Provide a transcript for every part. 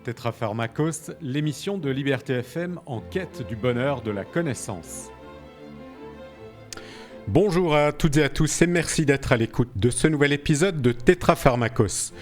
Tétrapharmakos, l'émission de Liberté FM en quête du bonheur de la connaissance. Bonjour à toutes et à tous et merci d'être à l'écoute de ce nouvel épisode de Tétrapharmakos.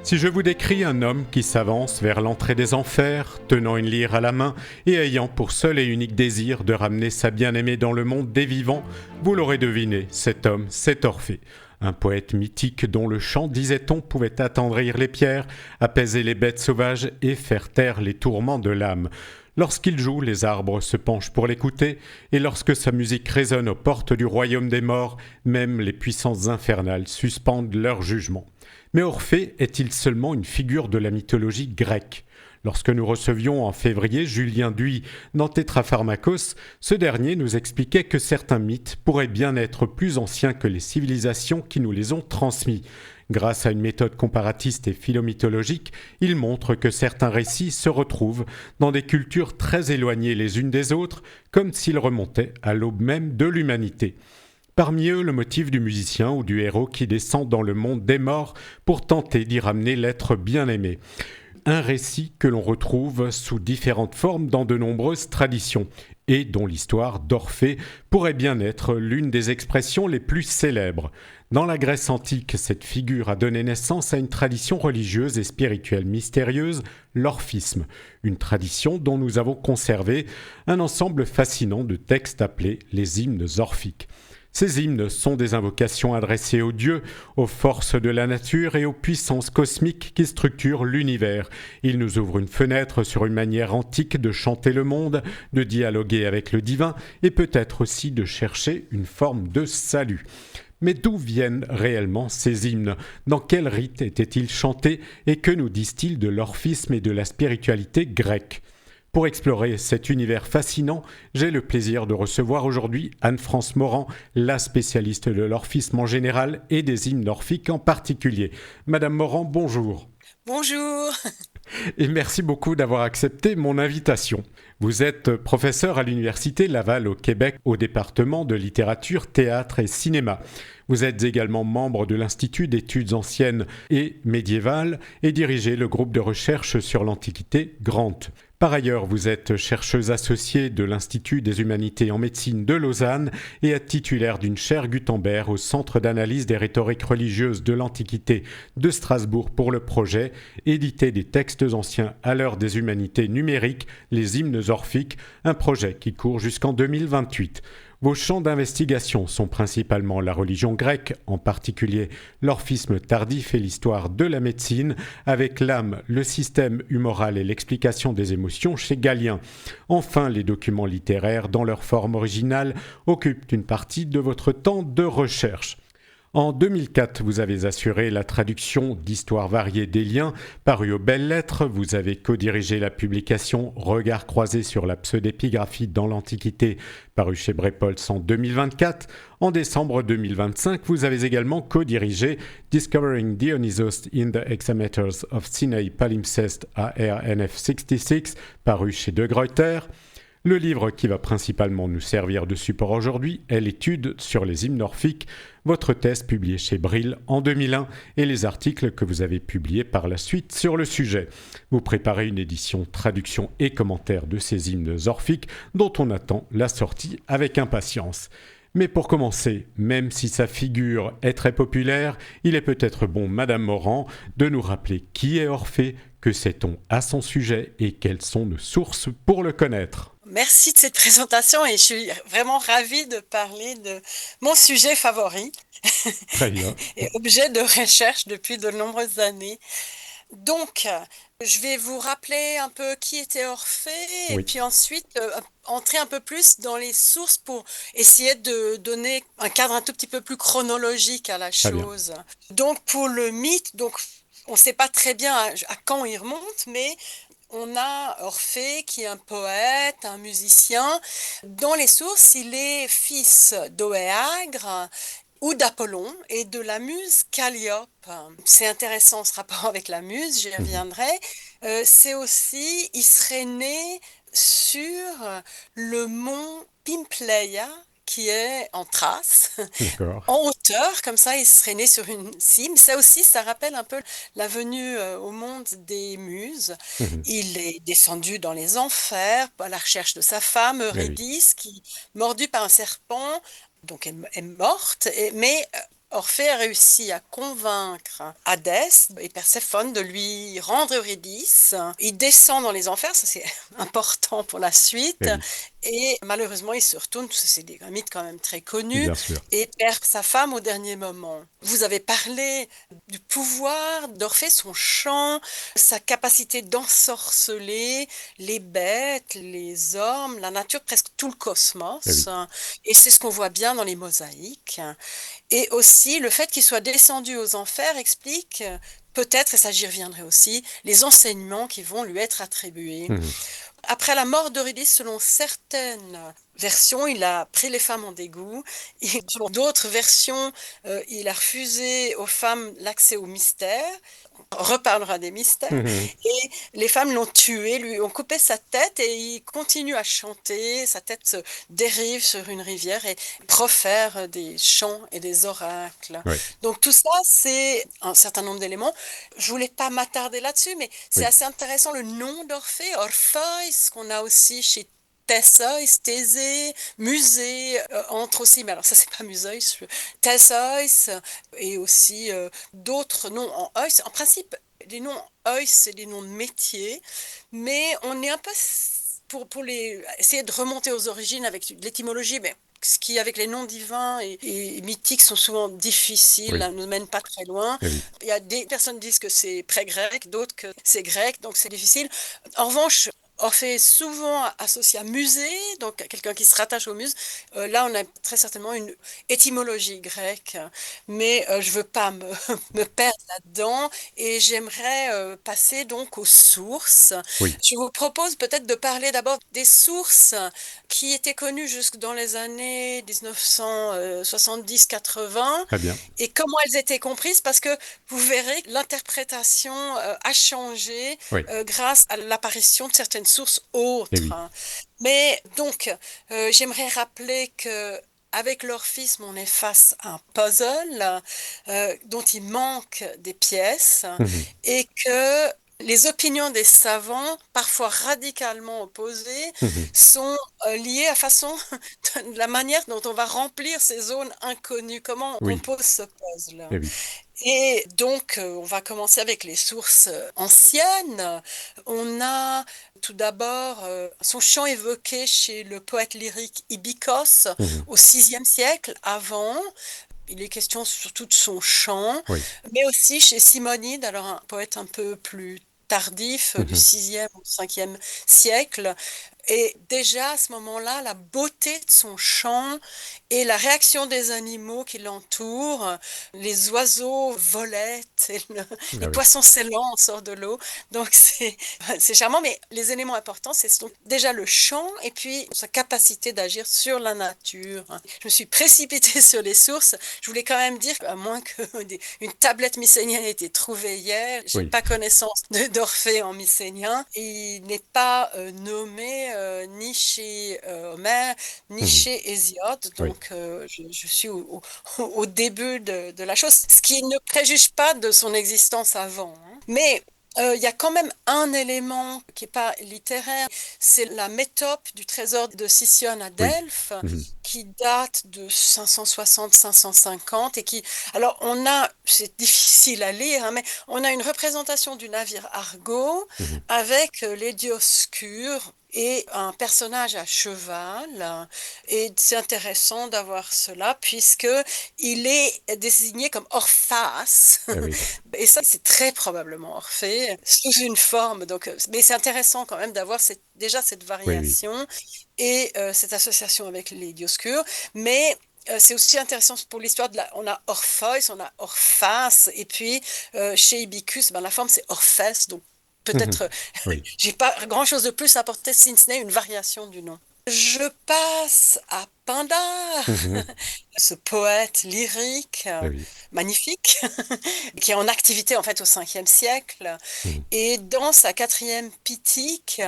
Si je vous décris un homme qui s'avance vers l'entrée des enfers, tenant une lyre à la main et ayant pour seul et unique désir de ramener sa bien-aimée dans le monde des vivants, vous l'aurez deviné, cet homme, c'est Orphée. Un poète mythique dont le chant, disait-on, pouvait attendrir les pierres, apaiser les bêtes sauvages et faire taire les tourments de l'âme. Lorsqu'il joue, les arbres se penchent pour l'écouter, et lorsque sa musique résonne aux portes du royaume des morts, même les puissances infernales suspendent leur jugement. Mais Orphée est-il seulement une figure de la mythologie grecque ? Lorsque nous recevions en février Julien Duy dans Tétrapharmakos, ce dernier nous expliquait que certains mythes pourraient bien être plus anciens que les civilisations qui nous les ont transmis. Grâce à une méthode comparatiste et philomythologique, il montre que certains récits se retrouvent dans des cultures très éloignées les unes des autres, comme s'ils remontaient à l'aube même de l'humanité. Parmi eux, le motif du musicien ou du héros qui descend dans le monde des morts pour tenter d'y ramener l'être bien-aimé. Un récit que l'on retrouve sous différentes formes dans de nombreuses traditions, et dont l'histoire d'Orphée pourrait bien être l'une des expressions les plus célèbres. Dans la Grèce antique, cette figure a donné naissance à une tradition religieuse et spirituelle mystérieuse, l'orphisme, une tradition dont nous avons conservé un ensemble fascinant de textes appelés les hymnes orphiques. Ces hymnes sont des invocations adressées aux dieux, aux forces de la nature et aux puissances cosmiques qui structurent l'univers. Ils nous ouvrent une fenêtre sur une manière antique de chanter le monde, de dialoguer avec le divin et peut-être aussi de chercher une forme de salut. Mais d'où viennent réellement ces hymnes ? Dans quel rite étaient-ils chantés et que nous disent-ils de l'orphisme et de la spiritualité grecque ? Pour explorer cet univers fascinant, j'ai le plaisir de recevoir aujourd'hui Anne-France Morand, la spécialiste de l'orphisme en général et des hymnes orphiques en particulier. Madame Morand, bonjour. Bonjour. Et merci beaucoup d'avoir accepté mon invitation. Vous êtes professeur à l'Université Laval au Québec au département de littérature, théâtre et cinéma. Vous êtes également membre de l'Institut d'études anciennes et médiévales et dirigez le groupe de recherche sur l'Antiquité Grant. Par ailleurs, vous êtes chercheuse associée de l'Institut des humanités en médecine de Lausanne et êtes titulaire d'une chaire Gutenberg au Centre d'analyse des rhétoriques religieuses de l'Antiquité de Strasbourg pour le projet « Éditer des textes anciens à l'heure des humanités numériques, les hymnes orphiques », un projet qui court jusqu'en 2028. Vos champs d'investigation sont principalement la religion grecque, en particulier l'orphisme tardif et l'histoire de la médecine, avec l'âme, le système humoral et l'explication des émotions chez Galien. Enfin, les documents littéraires, dans leur forme originale, occupent une partie de votre temps de recherche. En 2004, vous avez assuré la traduction d'Histoires variées des liens, paru aux Belles Lettres. Vous avez co-dirigé la publication Regards croisés sur la pseudépigraphie dans l'Antiquité, paru chez Brepols en 2024. En décembre 2025, vous avez également co-dirigé Discovering Dionysos in the Hexameters of Sinai Palimpsest ARNF 66, paru chez De Gruyter. Le livre qui va principalement nous servir de support aujourd'hui est l'étude sur les hymnes orphiques, votre thèse publiée chez Brill en 2001 et les articles que vous avez publiés par la suite sur le sujet. Vous préparez une édition, traduction et commentaire de ces hymnes orphiques dont on attend la sortie avec impatience. Mais pour commencer, même si sa figure est très populaire, il est peut-être bon, Madame Morand, de nous rappeler qui est Orphée, que sait-on à son sujet et quelles sont nos sources pour le connaître. Merci de cette présentation et je suis vraiment ravie de parler de mon sujet favori Très bien. et objet de recherche depuis de nombreuses années. Donc, je vais vous rappeler un peu qui était Orphée et Oui, puis ensuite entrer un peu plus dans les sources pour essayer de donner un cadre un tout petit peu plus chronologique à la très bien. chose. Donc, pour le mythe, on ne sait pas très bien à quand il remonte, mais on a Orphée qui est un poète, un musicien. Dans les sources, il est fils d'Oéagre ou d'Apollon et de la muse Calliope. C'est intéressant ce rapport avec la muse, j'y Mhm. reviendrai. C'est aussi, il serait né sur le mont Pimpleia, qui est en trace, D'accord. en hauteur, comme ça, il serait né sur une cime. Ça aussi, ça rappelle un peu la venue au monde des Muses. Mhm. Il est descendu dans les enfers à la recherche de sa femme, Eh oui, Eurydice, qui, mordue par un serpent, donc est morte, mais Orphée a réussi à convaincre Hadès et Perséphone de lui rendre Eurydice. Il descend dans les enfers, ça c'est important pour la eh suite, oui, et malheureusement il se retourne, parce que c'est un mythe quand même très connu, bien sûr. et perd sa femme au dernier moment. Vous avez parlé du pouvoir d'Orphée, son chant, sa capacité d'ensorceler les bêtes, les hommes, la nature, presque tout le Eh cosmos. oui. Et c'est ce qu'on voit bien dans les mosaïques. Et aussi, le fait qu'il soit descendu aux enfers explique peut-être, et ça j'y reviendrai aussi, les enseignements qui vont lui être attribués. Mhm. Après la mort d'Eurydice, selon certaines versions, il a pris les femmes en dégoût. Et selon d'autres versions, il a refusé aux femmes l'accès au mystère. On reparlera des mystères. Mhm. Et les femmes l'ont tué, lui ont coupé sa tête et il continue à chanter. Sa tête se dérive sur une rivière et profère des chants et des oracles. Ouais, Donc tout ça, c'est un certain nombre d'éléments. Je voulais pas m'attarder là-dessus, mais c'est oui. assez intéressant le nom d'Orphée, Orpheus, qu'on a aussi chez Theseus, Thésée, Musée, entre aussi, mais alors ça c'est pas Museus, Theseus, et aussi d'autres noms en Eus. En principe, les noms en Eus, c'est des noms de métiers, mais on est un peu pour essayer de remonter aux origines avec l'étymologie, mais ce qui, avec les noms divins et mythiques, sont souvent difficiles, Oui, ne nous mènent pas très loin. eh oui. Il y a des personnes qui disent que c'est pré-grec, d'autres que c'est grec, donc c'est difficile. En revanche, Orphée est souvent associé à musée, donc à quelqu'un qui se rattache au muse. Là, on a très certainement une étymologie grecque, mais je veux pas me perdre là-dedans et j'aimerais passer donc aux sources. Oui, Je vous propose peut-être de parler d'abord des sources qui étaient connues jusque dans les années 1970-80 très bien. et comment elles étaient comprises, parce que vous verrez que l'interprétation a changé Oui, grâce à l'apparition de certaines sources eh autres. oui. Mais donc, j'aimerais rappeler que avec l'orphisme, on est face à un puzzle dont il manque des pièces Mhm. et que les opinions des savants, parfois radicalement opposées, Mhm. sont liées à de la manière dont on va remplir ces zones inconnues, comment on Oui, pose ce puzzle. eh oui. Et donc, on va commencer avec les sources anciennes. On a tout d'abord son chant évoqué chez le poète lyrique Ibikos Mhm. au VIe siècle avant. Il est question surtout de son chant, Oui. mais aussi chez Simonide, alors un poète un peu plus tardif du Mhm. VIe ou Ve siècle. Et déjà à ce moment-là, la beauté de son chant et la réaction des animaux qui l'entourent, les oiseaux volettent, et les Ah oui. poissons s'élançent, sortent de l'eau. Donc c'est charmant, mais les éléments importants, c'est donc déjà le chant et puis sa capacité d'agir sur la nature. Je me suis précipitée sur les sources. Je voulais quand même dire, à moins qu'une tablette mycénienne ait été trouvée hier, j'ai Oui. pas connaissance d'Orphée en mycénien. Il n'est pas nommé ni chez Homère, ni Mhm. chez Hésiode. Oui. Donc, je suis au début de la chose, ce qui ne préjuge pas de son existence avant, hein. Mais il y a quand même un élément qui n'est pas littéraire, c'est la métope du trésor de Sicyone à Oui. Delphes, Mhm. qui date de 560-550 et qui, alors on a, c'est difficile à lire, hein, mais on a une représentation du navire Argo Mhm. avec les Dioscures et un personnage à cheval. Et c'est intéressant d'avoir cela puisque il est désigné comme Orphas. Eh oui. Et ça, c'est très probablement Orphée, sous une forme. Donc, mais c'est intéressant quand même d'avoir déjà cette Oui, oui. variation et cette association avec les Dioscures. Mais c'est aussi intéressant pour l'histoire on a Orpheus, on a Orphas, et puis chez Ibicus, ben, la forme c'est Orphès, donc Mhm. peut-être Oui. j'ai pas grand-chose de plus à apporter si ce n'est une variation du nom. Je passe à Pindare, Mhm. ce poète lyrique Eh oui. magnifique, qui est en activité en fait au 5e siècle. Mhm. Et dans sa quatrième Pythique,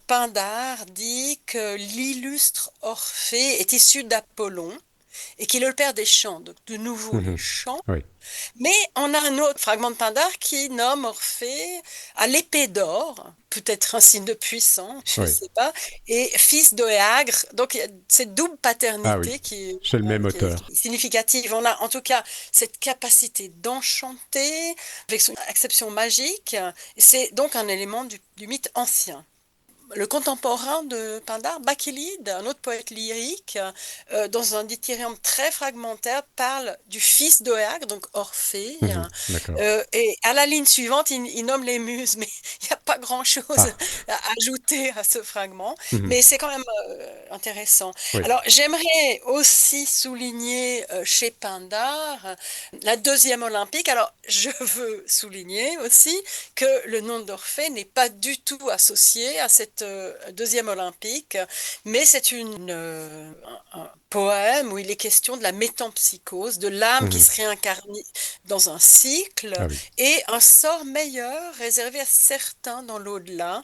Pindare dit que l'illustre Orphée est issu d'Apollon et qu'il est le père des chants, donc de nouveau les Mhm. chants. Oui. Mais on a un autre fragment de Pindare qui nomme Orphée à l'épée d'or, peut-être un signe de puissance, je ne Oui. sais pas, et fils d'Oéagre. Donc il y a cette double Ah oui. paternité qui est, Chez le même qui auteur. est significative. On a en tout cas cette capacité d'enchanter avec son acception magique. C'est donc un élément du mythe ancien. Le contemporain de Pindare, Bakélide, un autre poète lyrique, dans un dithyrambe très fragmentaire, parle du fils d'Oéaque, donc Orphée. Mhm. D'accord. Et à la ligne suivante, il nomme les muses, mais il n'y a pas grand-chose Ah. à ajouter à ce fragment. Mhm. Mais c'est quand même intéressant. Oui. Alors, j'aimerais aussi souligner chez Pindare la deuxième olympique. Alors, je veux souligner aussi que le nom d'Orphée n'est pas du tout associé à cette deuxième olympique, mais c'est un poème où il est question de la métempsychose, de l'âme qui Mhm. se réincarne dans un cycle Ah oui. et un sort meilleur réservé à certains dans l'au-delà,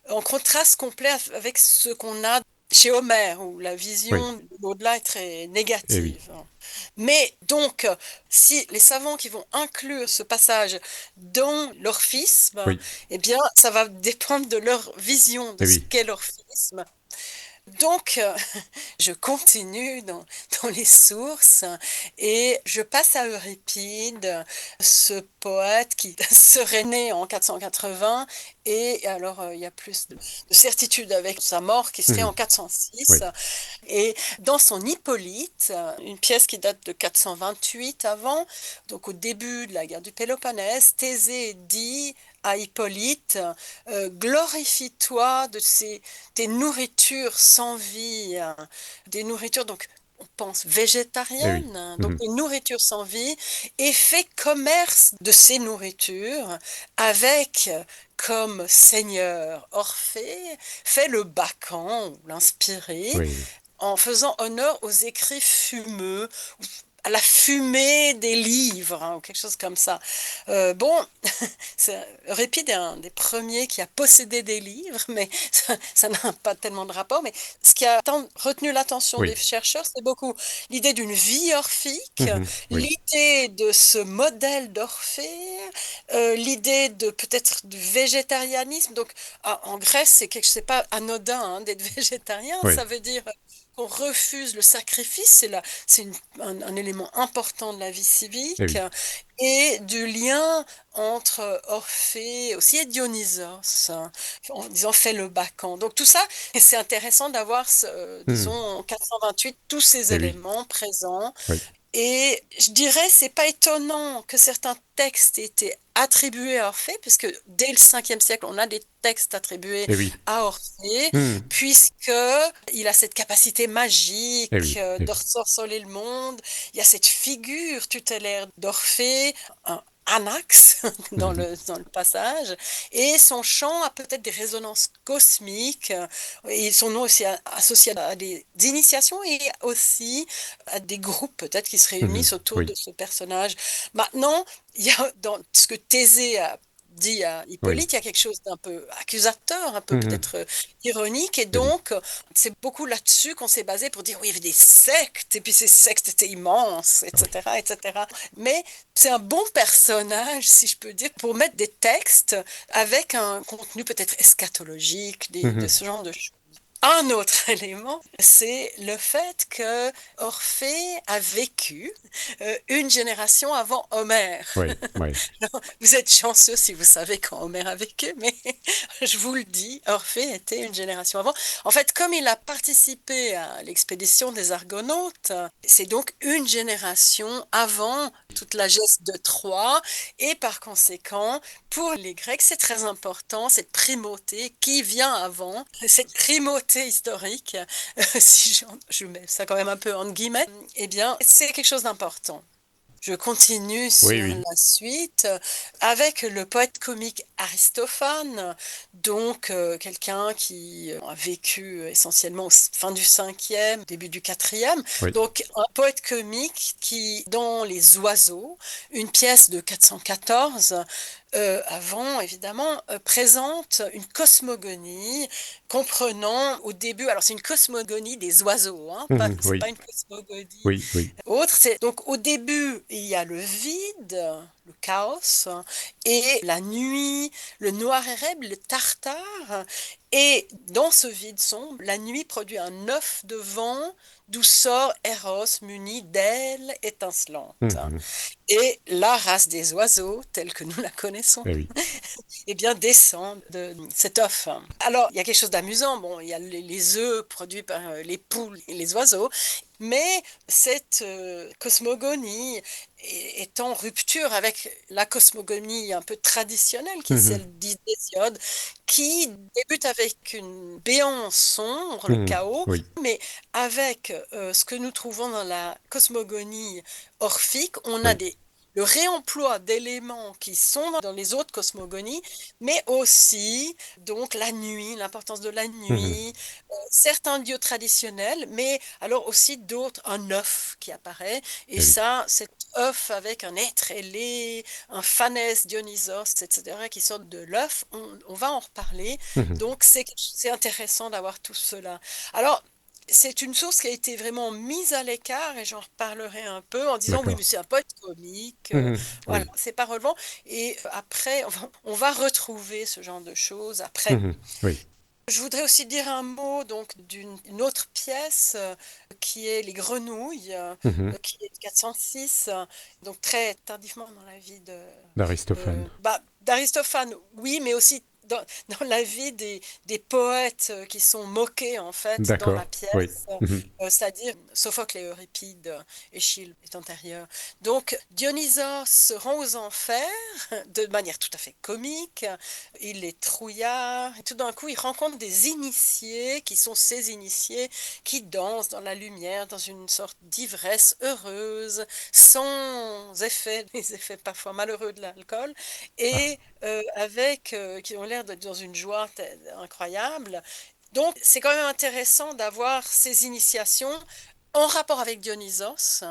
en contraste complet avec ce qu'on a chez Homère, où la Oui. vision de l'au-delà est très Eh oui. négative. Mais donc, si les savants qui vont inclure ce passage dans l'orphisme, Oui. eh bien, ça va dépendre de leur vision de Eh ce oui. qu'est l'orphisme. Donc, je continue dans les sources et je passe à Euripide, ce poète qui serait né en 480 et alors il y a plus de certitude avec sa mort qui serait Mhm. en 406. Oui. Et dans son Hippolyte, une pièce qui date de 428 avant, donc au début de la guerre du Péloponnèse, Thésée dit à Hippolyte, glorifie-toi de tes nourritures sans vie, des nourritures donc on pense Eh oui. végétariennes, donc Mhm. des nourritures sans vie, et fais commerce de ces nourritures avec comme seigneur Orphée, fait le Bacchan ou l'inspiré, Oui. en faisant honneur aux écrits fumeux, à la fumée des livres, hein, ou quelque chose comme ça. Bon, Euripide est un des premiers qui a possédé des livres, mais ça n'a pas tellement de rapport. Mais ce qui a retenu l'attention des Oui. chercheurs, c'est beaucoup l'idée d'une vie orphique, Mhm. Oui. l'idée de ce modèle d'Orphée, l'idée de peut-être du végétarianisme. Donc, en Grèce, c'est pas anodin hein, d'être végétarien. Oui. Ça veut dire qu'on refuse le sacrifice. Un élément important de la vie Eh civique oui. et du lien entre Orphée aussi et Dionysos, en disant fais le Bacchan. Donc tout ça, et c'est intéressant d'avoir, disons, Mhm. en 428, tous ces Eh oui. éléments présents. Oui. Et je dirais, c'est pas étonnant que certains textes aient été attribués à Orphée, puisque dès le 5e siècle, on a des textes attribués Eh oui. à Orphée, Mhm. puisque il a cette capacité Eh magique oui. Eh de oui. ressorceler le monde. Il y a cette figure tutélaire d'Orphée, un Anax Mhm. dans le passage, et son chant a peut-être des résonances cosmiques, et son nom aussi associé à des initiations et aussi à des groupes peut-être qui se Mhm. réunissent autour Oui. de ce personnage. Maintenant, il y a dans ce que Thésée a dit à Oui. Hippolyte, il y a quelque chose d'un peu accusateur, un peu Mhm. peut-être ironique, et Eh oui. donc c'est beaucoup là-dessus qu'on s'est basé pour dire oui, il y avait des sectes, et puis ces sectes étaient immenses, Ah oui. etc., etc. Mais c'est un bon personnage, si je peux dire, pour mettre des textes avec un contenu peut-être eschatologique, de Mhm. ce genre de choses. Un autre élément, c'est le fait que Orphée a vécu une génération avant Homère. Oui. Oui. Vous êtes chanceux si vous savez quand Homère a vécu, mais je vous le dis, Orphée était une génération avant. En fait, comme il a participé à l'expédition des Argonautes, c'est donc une génération avant toute la geste de Troie, et par conséquent, pour les Grecs, c'est très important, cette primauté qui vient avant, cette primauté historique, si je mets ça quand même un peu entre guillemets, eh bien, c'est quelque chose d'important. Je continue Oui, sur oui. la suite avec le poète comique Aristophane, donc quelqu'un qui a vécu essentiellement fin du 5e, début du 4e. Oui. Donc un poète comique qui, dans Les Oiseaux, une pièce de 414, avant évidemment, présente une cosmogonie comprenant au début, alors c'est une cosmogonie des oiseaux, hein, pas, c'est Oui. pas une cosmogonie Oui. Oui. autre, c'est donc au début, il y a le vide, le chaos, et la nuit, le noir érable, le tartare. Et dans ce vide sombre, la nuit produit un œuf de vent d'où sort Eros muni d'ailes étincelantes. Et la race des oiseaux, telle que nous la connaissons, Eh oui. eh bien, descend de cet œuf. Alors, il y a quelque chose d'amusant. Bon, il y a les œufs produits par les poules et les oiseaux, mais cette cosmogonie est en rupture avec la cosmogonie un peu traditionnelle, qui est celle d'Hesiode, qui débute avec une béance sombre, le chaos, Oui. mais avec ce que nous trouvons dans la cosmogonie orphique, on a Oui. des le réemploi d'éléments qui sont dans les autres cosmogonies, mais aussi donc la nuit, l'importance de la nuit, certains dieux traditionnels, mais alors aussi d'autres, un œuf qui apparaît, et Eh oui. ça, cet œuf avec un être ailé, un Phanès, Dionysos, etc., qui sortent de l'œuf, on va en reparler. Donc c'est intéressant d'avoir tout cela. Alors, c'est une source qui a été vraiment mise à l'écart et j'en reparlerai un peu en disant oui, D'accord. mais c'est un poète comique, voilà, Oui. c'est pas relevant. Et après, on va retrouver ce genre de choses après. Oui. Je voudrais aussi dire un mot donc d'une une autre pièce qui est Les Grenouilles, qui est de 406, donc très tardivement dans la vie D'Aristophane. d'Aristophane, oui, mais aussi dans la vie des poètes qui sont moqués en fait dans la D'accord. Oui. pièce, c'est-à-dire Sophocle et Euripide, Échille est antérieur. Donc Dionysos se rend aux enfers de manière tout à fait comique, il est trouillard, et tout d'un coup il rencontre des initiés qui sont ces initiés qui dansent dans la lumière, dans une sorte d'ivresse heureuse, sans effet, les effets parfois malheureux de l'alcool, Ah. et qui ont l'air d'être dans une joie incroyable. Donc, c'est quand même intéressant d'avoir ces initiations en rapport avec Dionysos,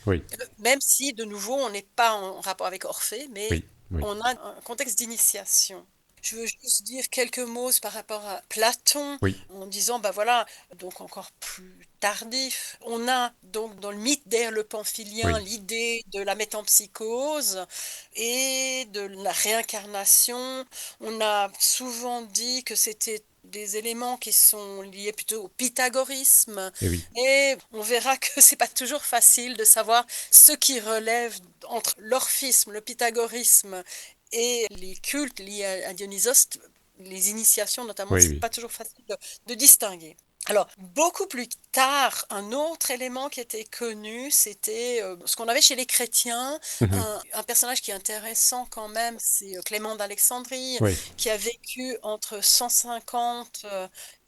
Oui. même si, de nouveau, on n'est pas en rapport avec Orphée, mais Oui. Oui. on a un contexte d'initiation. Je veux juste dire quelques mots par rapport à Platon, Oui. en disant, bah voilà, donc encore plus tardif. On a donc dans le mythe d'Air le Pamphilien Oui. l'idée de la métempsychose et de la réincarnation. On a souvent dit que c'était des éléments qui sont liés plutôt au pythagorisme, Eh oui. et on verra que c'est pas toujours facile de savoir ce qui relève entre l'orphisme, le pythagorisme et les cultes liés à Dionysos, les initiations notamment, Oui. c'est Oui. pas toujours facile de distinguer. Alors, beaucoup plus tard, un autre élément qui était connu, c'était ce qu'on avait chez les chrétiens, un personnage qui est intéressant quand même, c'est Clément d'Alexandrie, Oui. qui a vécu entre 150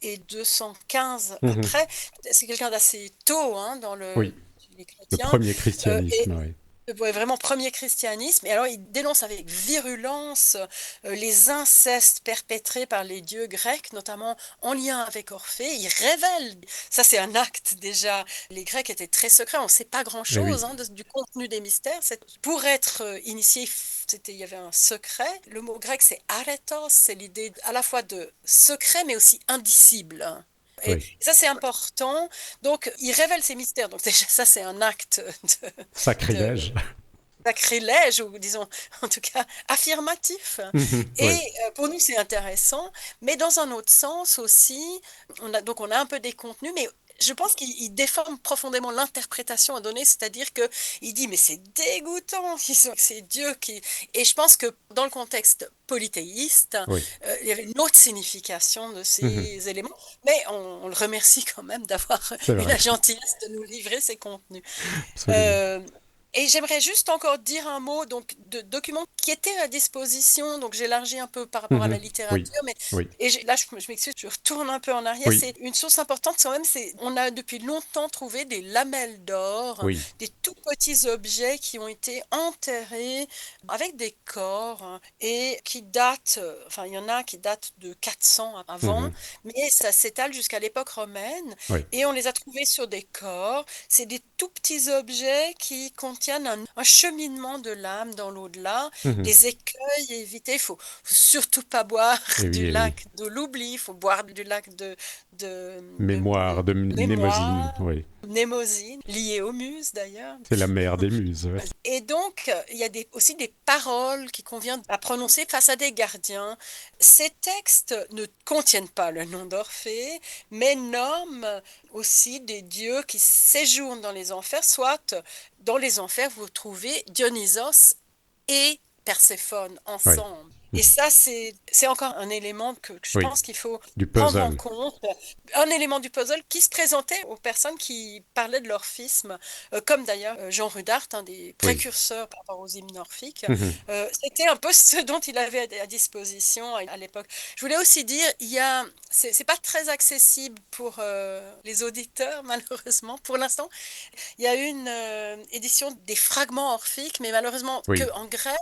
et 215 Mhm. après. C'est quelqu'un d'assez tôt hein, dans Oui. les Le chrétiens, premier et christianisme, oui. ouais, vraiment premier christianisme. Et alors, il dénonce avec virulence les incestes perpétrés par les dieux grecs, notamment en lien avec Orphée. Il révèle, ça c'est un acte déjà. Les Grecs étaient très secrets, on ne sait pas Eh grand-chose oui. hein, du contenu des mystères. Pour être initié, il y avait un secret. Le mot grec c'est aretos, c'est l'idée à la fois de secret mais aussi indicible. Et Oui. ça, c'est important. Donc, il révèle ces mystères. Donc, déjà, ça, c'est un acte de, Sacrilège. sacrilège, ou disons, en tout cas, affirmatif. Et Oui. pour nous, c'est intéressant, mais dans un autre sens aussi, donc on a un peu des contenus, mais je pense qu'il déforme profondément l'interprétation à donner, c'est-à-dire que il dit, mais c'est dégoûtant, c'est Dieu qui... Et je pense que dans le contexte polythéiste, Oui. il y avait une autre signification de ces éléments, mais on le remercie quand même d'avoir C'est eu vrai. la gentillesse de nous livrer ces contenus. Absolument. Euh, Et j'aimerais juste encore dire un mot donc, de documents qui étaient à disposition. Donc j'élargis un peu par rapport à la Oui, littérature, mais oui, là je m'excuse, je retourne un peu en arrière. oui, C'est une source importante quand même. C'est on a depuis longtemps trouvé des lamelles d'or, oui. des tout petits objets qui ont été enterrés avec des corps et qui datent. Enfin, il y en a qui datent de 400 avant, Mhm. mais ça s'étale jusqu'à l'époque romaine. Oui. Et on les a trouvés sur des corps. C'est des tout petits objets qui contiennent un cheminement de l'âme dans l'au-delà, Mhm. des écueils à éviter. Faut surtout pas boire Eh oui, du eh oui. lac de l'oubli, il faut boire du lac de Mémoire de Mnémosyne, mémoire, oui. mnémosine, lié aux muses d'ailleurs. C'est la mère des muses, ouais. Et donc, il y a aussi des paroles qui convient à prononcer face à des gardiens. Ces textes ne contiennent pas le nom d'Orphée, mais nomment aussi des dieux qui séjournent dans les enfers, soit dans les enfers, vous trouvez Dionysos et Perséphone Ouais. ensemble. Et Mhm. ça, c'est encore un élément que je Oui, pense qu'il faut du prendre en puzzle. compte, un élément du puzzle qui se présentait aux personnes qui parlaient de l'orphisme, comme d'ailleurs Jean Rudart, un des Oui. précurseurs par rapport aux hymnes orphiques. Mhm. C'était un peu ce dont il avait à disposition à l'époque. Je voulais aussi dire, c'est pas très accessible pour les auditeurs, malheureusement, pour l'instant. Il y a eu une édition des fragments orphiques, mais malheureusement que Oui, en grec.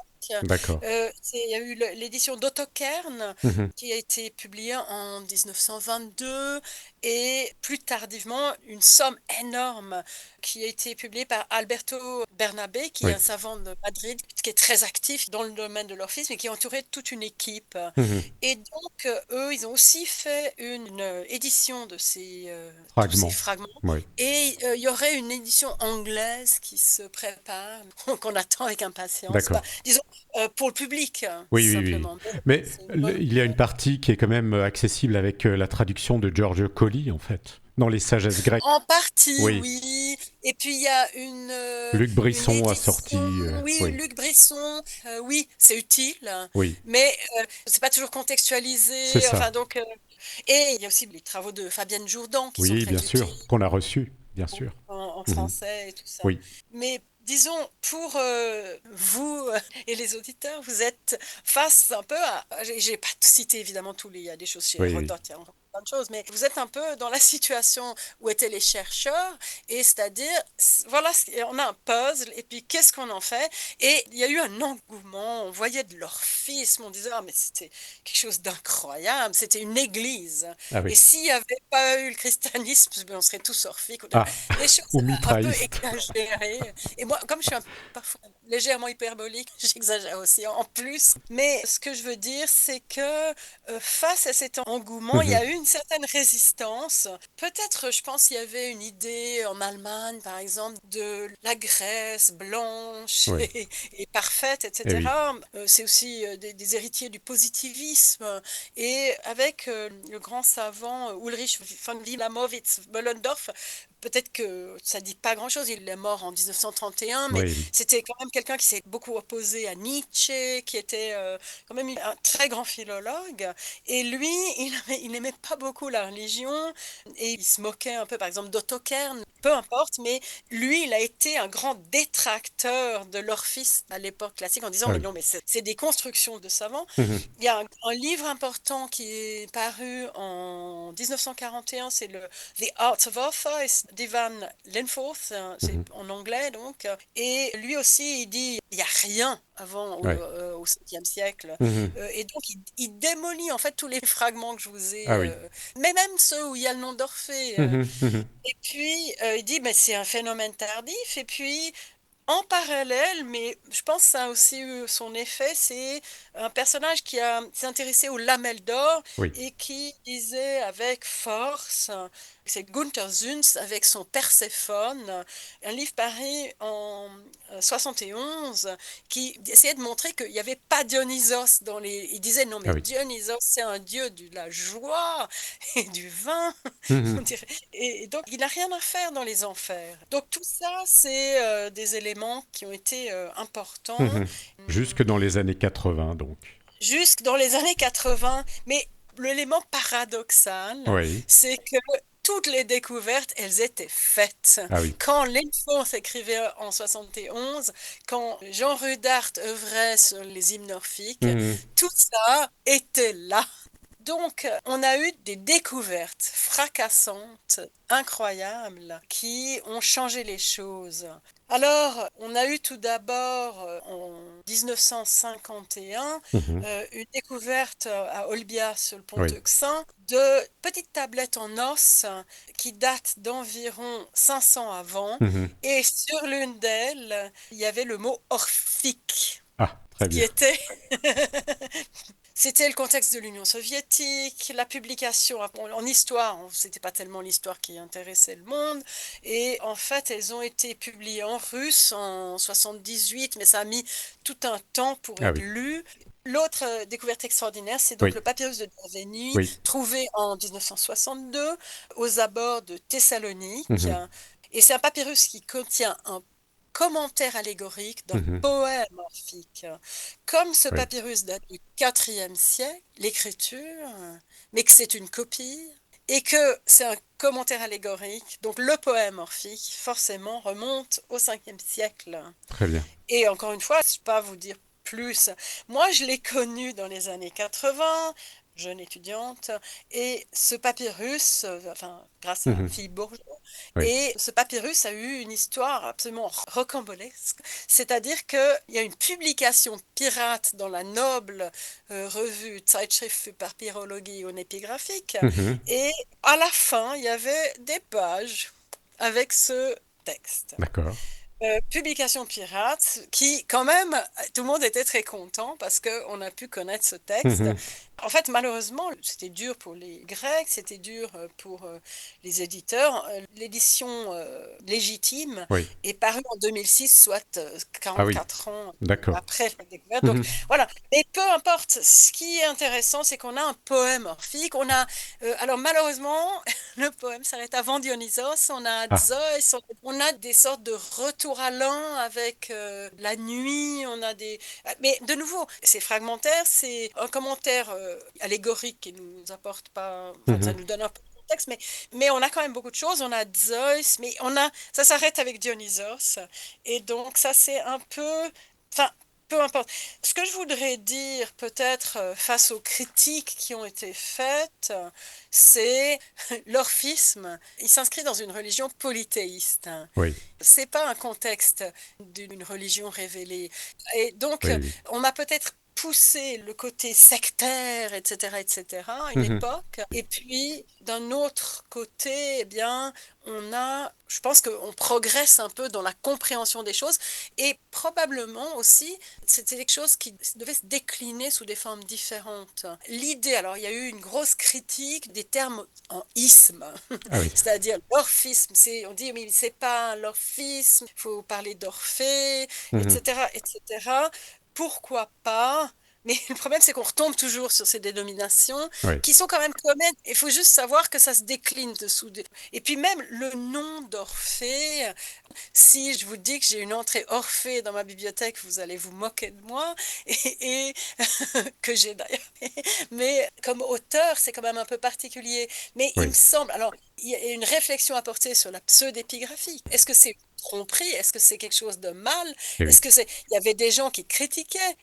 d'accord. Il y a eu l'édition d'Otto Kern Mhm. qui a été publiée en 1922 et plus tardivement une somme énorme qui a été publiée par Alberto Bernabé, qui est Oui. un savant de Madrid, qui est très actif dans le domaine de l'orphisme et qui a entouré toute une équipe. Mhm. Et donc, eux, ils ont aussi fait une édition de tous ces Fragment. fragments. Oui. Et il y aurait une édition anglaise qui se prépare, qu'on attend avec impatience. Bah, D'accord. disons, pour le public, Oui, oui, oui. simplement. Mais C'est une bonne il y a une nouvelle. partie qui est quand même accessible avec la traduction de Giorgio Colli, en fait, dans les sagesses grecques. En partie, Oui. oui. Et puis il y a Luc une Brisson a édition, sorti. oui, Oui. Luc Brisson, oui, c'est utile, Oui. mais c'est pas toujours C'est contextualisé. ça. Enfin, donc, et il y a aussi les travaux de Fabienne Jourdan qui sont Oui, bien très utiles sûr. Qu'on a reçu. Bien sûr. en Mhm. français et tout ça. Oui. Mais disons, pour vous et les auditeurs, vous êtes face un peu à... J'ai pas cité évidemment tous les... Il y a des choses chez Oui, oui. Hérodote, il y a encore plein de choses, mais vous êtes un peu dans la situation où étaient les chercheurs, et c'est-à-dire, voilà, on a un puzzle, et puis qu'est-ce qu'on en fait? Et il y a eu un engouement, on voyait de l'orphisme, on disait, ah, mais c'était quelque chose d'incroyable, c'était une église. Ah Et oui. s'il n'y avait pas eu le christianisme, on serait tous orphiques. Ah, Des choses ou un peu mitrailliste. exagérées. Et moi, comme je suis parfois légèrement hyperbolique, j'exagère aussi en plus. Mais ce que je veux dire, c'est que face à cet engouement, il y Mhm. a eu une certaine résistance. Peut-être, je pense, il y avait une idée en Allemagne, par exemple, de la Grèce blanche Oui. et parfaite, Eh oui. etc. C'est aussi des héritiers du positivisme. Et avec le grand savant Ulrich von Wilamowitz-Moellendorff, peut-être que ça dit pas grand-chose, il est mort en 1931, mais Oui, oui. c'était quand même quelqu'un qui s'est beaucoup opposé à Nietzsche, qui était quand même un très grand philologue. Et lui, il n'aimait pas beaucoup la religion et il se moquait un peu, par exemple, d'Otto Kern, peu importe, mais lui, il a été un grand détracteur de l'orphisme à l'époque classique en disant, Ah mais oui. non, mais c'est des constructions de savants. Mhm. Il y a un livre important qui est paru en 1941, c'est le The Art of Author, c'est d'Ivan Lenforth, c'est Mhm. en anglais donc. Et lui aussi, il dit il n'y a rien avant Ouais. au 7e siècle. Mhm. Et donc, il démolit en fait tous les fragments que je vous ai, Ah oui. mais même ceux où il y a le nom d'Orphée. Mhm. Mhm. Et puis, il dit mais c'est un phénomène tardif. Et puis, en parallèle, mais je pense que ça a aussi eu son effet, c'est un personnage qui s'est intéressé aux lamelles d'or Oui. et qui disait avec force, c'est Gunther Züns avec son Perséphone, un livre paru en 71 qui essayait de montrer qu'il n'y avait pas Dionysos dans les... Il disait non Ah mais oui. Dionysos c'est un dieu de la joie et du vin, on Mhm. dirait. Et donc, il n'a rien à faire dans les enfers. Donc, tout ça, c'est des éléments qui ont été importants Mhm. Jusque dans les années 80, donc. jusque dans les années 80. Mais l'élément paradoxal, Oui. c'est que toutes les découvertes, elles étaient faites. Ah oui. Quand l'Elfon s'écrivait en 71, quand Jean Rudart œuvrait sur les hymnes orphiques, Mhm. tout ça était là. Donc, on a eu des découvertes fracassantes, incroyables, qui ont changé les choses. Alors, on a eu tout d'abord, en 1951, Mhm. une découverte à Olbia, sur le pont Oui. Euxin, de petites tablettes en os qui datent d'environ 500 avant. Mhm. Et sur l'une d'elles, il y avait le mot orphique, Ah, ce très qui bien. était c'était le contexte de l'Union soviétique, la publication en histoire, c'était pas tellement l'histoire qui intéressait le monde, et en fait elles ont été publiées en russe en 78, mais ça a mis tout un temps pour Ah être oui. lu. L'autre découverte extraordinaire, c'est donc Oui. le papyrus de Derveni, Oui. trouvé en 1962 aux abords de Thessalonique. Mhm. Et c'est un papyrus qui contient un commentaire allégorique d'un Mhm. poème orphique. Comme ce Oui. papyrus date du IVe siècle, l'écriture, mais que c'est une copie, et que c'est un commentaire allégorique, donc le poème orphique, forcément, remonte au Ve siècle. Très bien. Et encore une fois, je ne peux pas vous dire plus. Moi, je l'ai connu dans les années 80, jeune étudiante, et ce papyrus, enfin, grâce à Mhm. Philippe Bourgeot, Oui. et ce papyrus a eu une histoire absolument rocambolesque. C'est-à-dire qu'il y a une publication pirate dans la noble revue Zeitschrift für Papyrologie und Epigraphique, Mhm. et à la fin, il y avait des pages avec ce texte. D'accord. Publication pirate, qui quand même, tout le monde était très content parce qu'on a pu connaître ce texte. Mhm. En fait, malheureusement, c'était dur pour les Grecs, c'était dur pour les éditeurs. L'édition légitime Oui. est parue en 2006, soit Ah oui. 44 ans D'accord. après la découverte. Donc Mhm. voilà, mais peu importe, ce qui est intéressant, c'est qu'on a un poème orphique. Alors malheureusement, le poème s'arrête avant Dionysos, on a Ah. Zeus, on a des sortes de retours à l'an avec la nuit, Mais de nouveau, c'est fragmentaire, c'est un commentaire allégorique qui nous apporte pas... Enfin, ça Mhm. nous donne un peu de contexte, mais on a quand même beaucoup de choses. On a Zeus, mais ça s'arrête avec Dionysos. Et donc ça, c'est un peu... Enfin, peu importe. Ce que je voudrais dire, peut-être, face aux critiques qui ont été faites, c'est l'orphisme. Il s'inscrit dans une religion polythéiste. Oui. C'est pas un contexte d'une religion révélée. Et donc, Oui, oui. on a peut-être poussé le côté sectaire, etc., etc., à une Mhm. époque. Et puis, d'un autre côté, eh bien, je pense qu'on progresse un peu dans la compréhension des choses. Et probablement aussi, c'était quelque chose qui devait se décliner sous des formes différentes. L'idée, alors, il y a eu une grosse critique des termes en isme. Ah oui. C'est-à-dire l'orphisme, on dit mais c'est pas l'orphisme, il faut parler d'Orphée, Mhm. etc., etc. Pourquoi pas? Mais le problème, c'est qu'on retombe toujours sur ces dénominations Oui. qui sont quand même communes. Il faut juste savoir que ça se décline dessous. Et puis même le nom d'Orphée, si je vous dis que j'ai une entrée Orphée dans ma bibliothèque, vous allez vous moquer de moi, et que j'ai d'ailleurs. Mais comme auteur, c'est quand même un peu particulier. Mais il me Oui. semble, alors, il y a une réflexion à porter sur la pseudépigraphie. Est-ce que c'est une tromperie? Est-ce que c'est quelque chose de mal? Eh oui. Il y avait des gens qui critiquaient,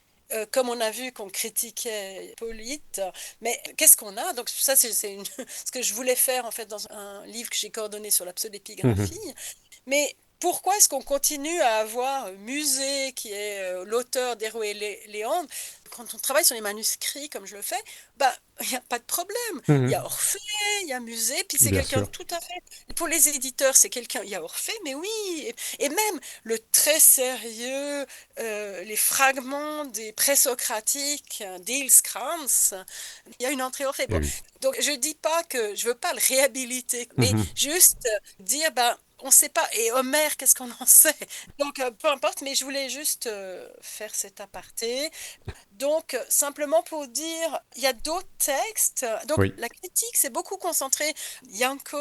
comme on a vu qu'on critiquait Hippolyte, mais qu'est-ce qu'on a? Donc ça, ce que je voulais faire en fait dans un livre que j'ai coordonné sur la Mhm. pseudépigraphie. Mais pourquoi est-ce qu'on continue à avoir Musée, qui est l'auteur d'Héros et Léandre, quand on travaille sur les manuscrits, comme je le fais, bah, il n'y a pas de problème. Il y Mhm. a Orphée, il y a Musée, puis c'est Bien quelqu'un de sûr. tout à fait. Pour les éditeurs, c'est quelqu'un, il y a Orphée, mais oui. Et même le très sérieux, les fragments des présocratiques d'Ils Krantz, il y a une entrée Orphée. Eh Bon, oui. donc je dis pas que je veux pas le réhabiliter, mais Mhm. juste dire, ben, on ne sait pas. Et Homère, qu'est-ce qu'on en sait? Donc, peu importe, mais je voulais juste faire cet aparté. Donc, simplement pour dire, il y a d'autres textes. Donc, Oui. la critique s'est beaucoup concentrée. Yanko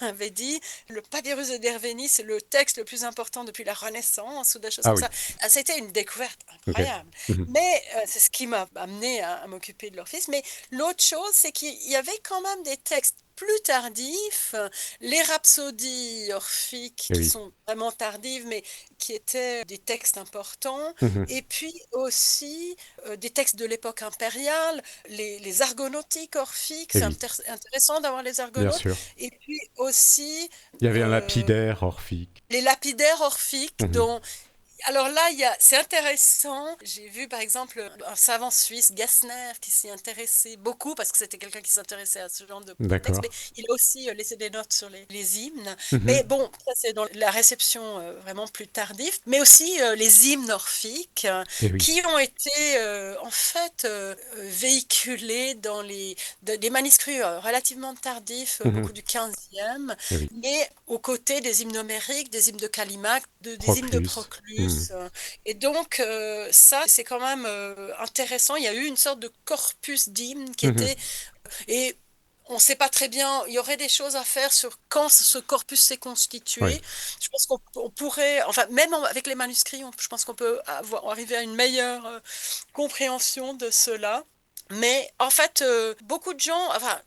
avait dit, le papyrus de Derveni, c'est le texte le plus important depuis la Renaissance, ou des choses Ah comme oui. ça. Ah, c'était une découverte Ok. incroyable. Mhm. Mais c'est ce qui m'a amené à m'occuper de leur fils. Mais l'autre chose, c'est qu'il y avait quand même des textes plus tardifs, les rhapsodies orphiques Eh qui oui. sont vraiment tardives, mais qui étaient des textes importants, Mhm. et puis aussi des textes de l'époque impériale, les argonautiques orphiques, Eh c'est oui, intéressant d'avoir les bien argonautes, sûr. et puis aussi Il y avait un euh, lapidaire orphique. les lapidaires orphiques Mhm. dont alors là, c'est intéressant. J'ai vu par exemple un savant suisse, Gassner, qui s'y intéressait beaucoup parce que c'était quelqu'un qui s'intéressait à ce genre de texte, mais D'accord. il a aussi laissé des notes sur les hymnes. Mhm. Mais bon, ça c'est dans la réception vraiment plus tardive, mais aussi les hymnes orphiques Eh oui. qui ont été en fait véhiculés dans des manuscrits relativement tardifs, Mhm. beaucoup du 15e, Eh oui. mais aux côtés des hymnes homériques, des hymnes de Callimaque, des hymnes de Proclus. Mhm. Proclus. Et donc, ça, c'est quand même intéressant. Il y a eu une sorte de corpus d'hymnes qui Mhm. était... Et on ne sait pas très bien, il y aurait des choses à faire sur quand ce corpus s'est Oui. constitué. Je pense qu'on pourrait, enfin, même avec les manuscrits, je pense qu'on peut arriver à une meilleure compréhension de cela. Mais en fait, beaucoup de gens, enfin,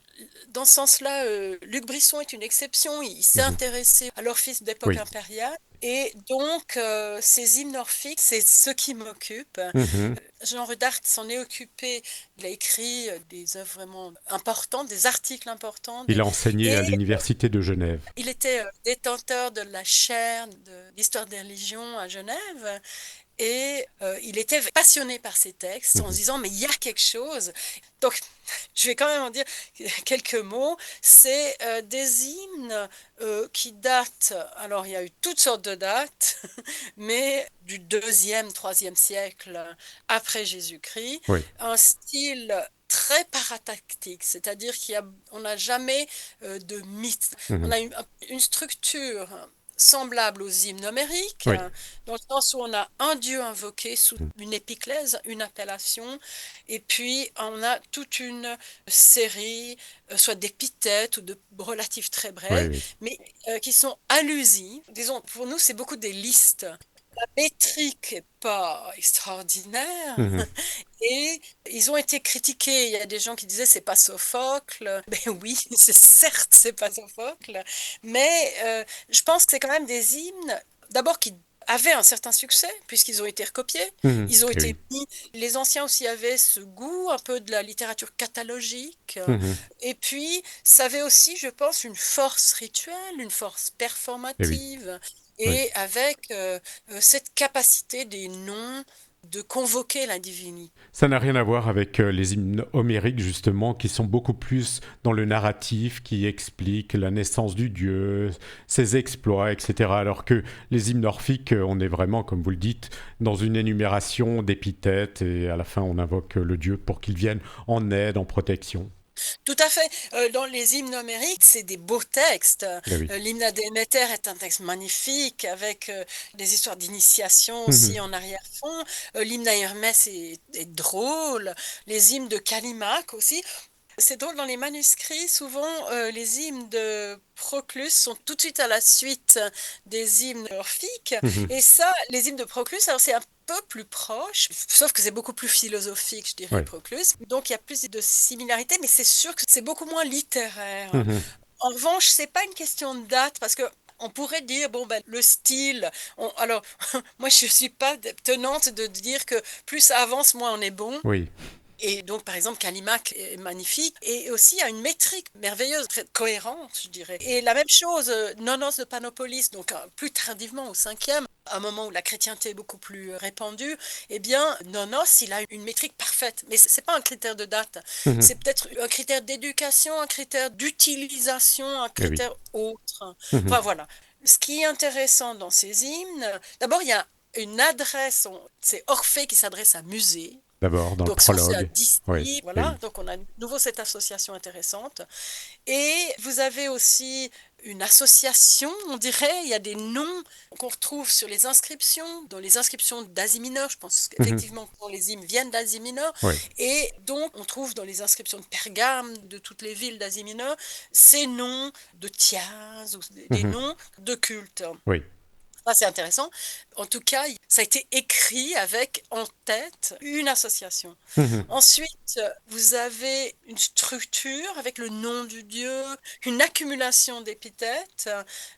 dans ce sens-là, Luc Brisson est une exception. Il s'est Mhm. intéressé à l'orphisme d'époque Oui. impériale. Et donc, ces hymnes orphiques, c'est ce qui m'occupe. Mhm. Jean Redart s'en est occupé. Il a écrit des œuvres vraiment importantes, des articles importants. Il a enseigné Et à l'université de Genève. il était détenteur de la chaire d'histoire des religions à Genève. Et il était passionné par ces textes en se Mhm. disant, mais il y a quelque chose. Donc, je vais quand même en dire quelques mots. C'est des hymnes qui datent, alors il y a eu toutes sortes de dates, mais du deuxième, troisième siècle après Jésus-Christ, Oui. un style très paratactique, c'est-à-dire on n'a jamais de mythe. On Mhm. a une structure semblable aux hymnes homériques, Oui. dans le sens où on a un dieu invoqué sous Mhm. une épiclèse, une appellation, et puis on a toute une série, soit d'épithètes ou de relatifs très Oui, brèves, oui. mais qui sont allusives. Disons, pour nous, c'est beaucoup des listes. La métrique n'est pas extraordinaire Mhm. et ils ont été critiqués. Il y a des gens qui disaient c'est pas Sophocle. Ben oui, c'est pas Sophocle, mais je pense que c'est quand même des hymnes d'abord qui avaient un certain succès puisqu'ils ont été recopiés. Mhm. Ils ont Eh été oui. mis. Les anciens aussi avaient ce goût un peu de la littérature catalogique. Mhm. Et puis, ça avait aussi, je pense, une force rituelle, une force Eh oui. performative, Oui. et avec cette capacité des noms de convoquer la divinité. Ça n'a rien à voir avec les hymnes homériques, justement, qui sont beaucoup plus dans le narratif, qui expliquent la naissance du dieu, ses exploits, etc. Alors que les hymnes orphiques, on est vraiment, comme vous le dites, dans une énumération d'épithètes, et à la fin, on invoque le dieu pour qu'il vienne en aide, en protection. Tout à fait. Dans les hymnes homériques, c'est des beaux textes. Eh oui. L'hymne à Déméter est un texte magnifique avec des histoires d'initiation aussi Mhm. en arrière-fond. L'hymne à Hermès est drôle. Les hymnes de Callimaque aussi. C'est drôle, dans les manuscrits, souvent les hymnes de Proclus sont tout de suite à la suite des hymnes orphiques. Mhm. Et ça, les hymnes de Proclus, alors c'est un peu plus proche, sauf que c'est beaucoup plus philosophique, je dirais, Ouais. Proclus. Donc il y a plus de similarités, mais c'est sûr que c'est beaucoup moins littéraire. Mhm. En revanche, c'est pas une question de date, parce que on pourrait dire, bon, ben, le style. Alors, moi, je suis pas tenante de dire que plus ça avance, moins on est bon. Oui. Et donc, par exemple, Callimaque est magnifique et aussi a une métrique merveilleuse, très cohérente, je dirais. Et la même chose, Nonos de Panopolis, donc plus tardivement au 5e, à un moment où la chrétienté est beaucoup plus répandue, eh bien, Nonos, il a une métrique parfaite. Mais c'est pas un critère de date, Mhm. c'est peut-être un critère d'éducation, un critère d'utilisation, un Eh oui. critère autre. Mhm. Enfin, voilà. Ce qui est intéressant dans ces hymnes, d'abord, il y a une adresse, c'est Orphée qui s'adresse à Musée. D'abord, dans le Donc ça, c'est à prologue. Oui. Disney, Eh voilà. oui. Donc on a de nouveau cette association intéressante. Et vous avez aussi une association, on dirait, il y a des noms qu'on retrouve sur les inscriptions, dans les inscriptions d'Asie mineure, je pense Mhm. effectivement que les hymnes viennent d'Asie mineure, Oui. et donc on trouve dans les inscriptions de Pergame, de toutes les villes d'Asie mineure, ces noms de Thiaz, ou des Mhm. noms de culte. Oui. Ça, c'est intéressant. En tout cas, ça a été écrit avec en tête une association. Mhm. Ensuite, vous avez une structure avec le nom du dieu, une accumulation d'épithètes,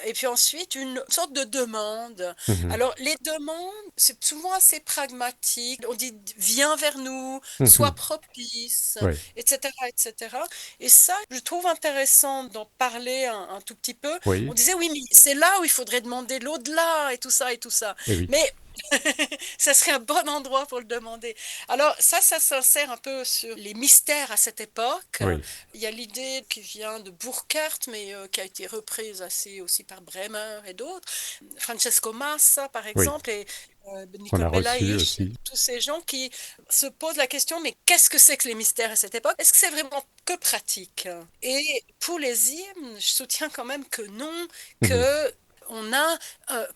et puis ensuite une sorte de demande. Mhm. Alors, les demandes, c'est souvent assez pragmatique. On dit viens vers nous, sois Mhm. propice, Oui, etc., etc. Et ça, je trouve intéressant d'en parler un tout petit peu. On oui, disait oui, mais c'est là où il faudrait demander l'au-delà et tout ça et tout ça. et oui, Mais ça serait un bon endroit pour le demander. Alors ça s'insère un peu sur les mystères à cette époque. oui, Il y a l'idée qui vient de Burckhardt, mais qui a été reprise assez aussi par Bremer et d'autres. Francesco Massa, par oui, exemple, et qu'on a Nicole reçu Belaïch, aussi. tous ces gens qui se posent la question, mais qu'est-ce que c'est que les mystères à cette époque? Est-ce que c'est vraiment que pratique? Et pour les hymnes, je soutiens quand même que non, Mhm. que on a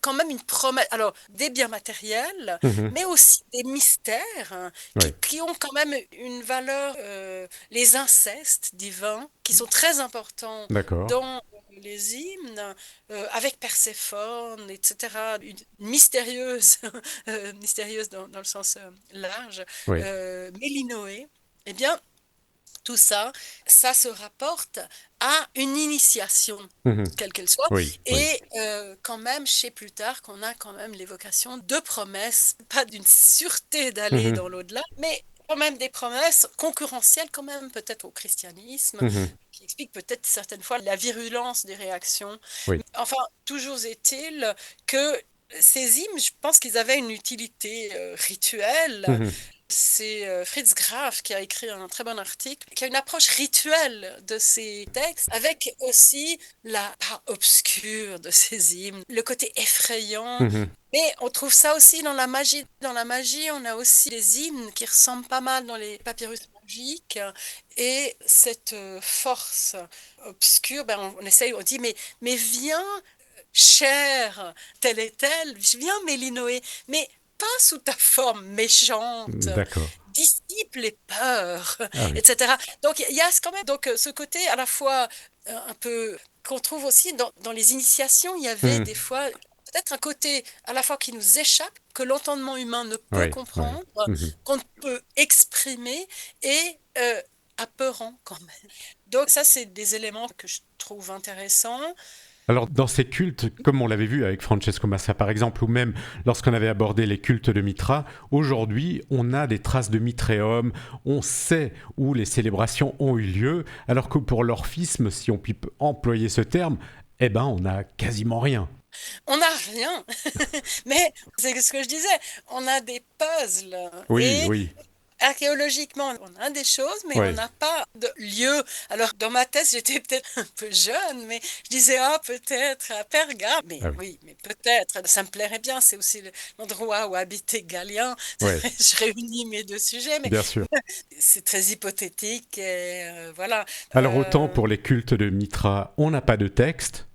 quand même une promesse, alors des biens matériels, Mhm. mais aussi des mystères Oui, qui ont quand même une valeur, les incestes divins, qui sont très importants d'accord, dans les hymnes, avec Perséphone, etc., une mystérieuse, mystérieuse dans le sens large, oui, Mélinoé, eh bien, tout ça, ça se rapporte à une initiation, Mhm. quelle qu'elle soit, Oui, oui, et quand même, chez Plutarque, on a quand même l'évocation de promesses, pas d'une sûreté d'aller Mhm. dans l'au-delà, mais quand même des promesses concurrentielles quand même peut-être au christianisme, Mhm. qui expliquent peut-être certaines fois la virulence des réactions. Oui, Enfin, toujours est-il que ces hymnes, je pense qu'ils avaient une utilité rituelle. Mhm. C'est Fritz Graf qui a écrit un très bon article, qui a une approche rituelle de ces textes, avec aussi la part obscure de ces hymnes, le côté effrayant. Mhm. Mais on trouve ça aussi dans la magie. Dans la magie, on a aussi des hymnes qui ressemblent pas mal dans les papyrus magiques. Et cette force obscure, ben on essaye, on dit, mais viens, cher, tel et tel, viens, Mélinoé, mais pas sous ta forme méchante, d'accord. dissipe les peurs, Ah oui. etc. Donc il y a quand même donc, ce côté à la fois un peu qu'on trouve aussi dans les initiations, il y avait Mhm. des fois peut-être un côté à la fois qui nous échappe, que l'entendement humain ne peut Oui, oui. comprendre, Mhm. qu'on ne peut exprimer, et apeurant quand même. Donc ça, c'est des éléments que je trouve intéressants. Alors, dans ces cultes, comme on l'avait vu avec Francesco Massa par exemple, ou même lorsqu'on avait abordé les cultes de Mitra, aujourd'hui, on a des traces de Mitréum, on sait où les célébrations ont eu lieu, alors que pour l'orphisme, si on peut employer ce terme, eh ben, on n'a quasiment rien. On n'a rien, mais c'est ce que je disais, on a des puzzles Oui, et oui, archéologiquement, on a des choses, mais on oui, n'a pas de lieu. Alors, dans ma thèse, j'étais peut-être un peu jeune, mais je disais, ah, peut-être à Pergame. Mais ah oui, oui, mais peut-être, ça me plairait bien. C'est aussi l'endroit où habitait Galien. oui, Je réunis mes deux sujets, mais bien sûr. c'est très hypothétique. Et voilà. Alors autant Euh, pour les cultes de Mitra, on n'a pas de texte.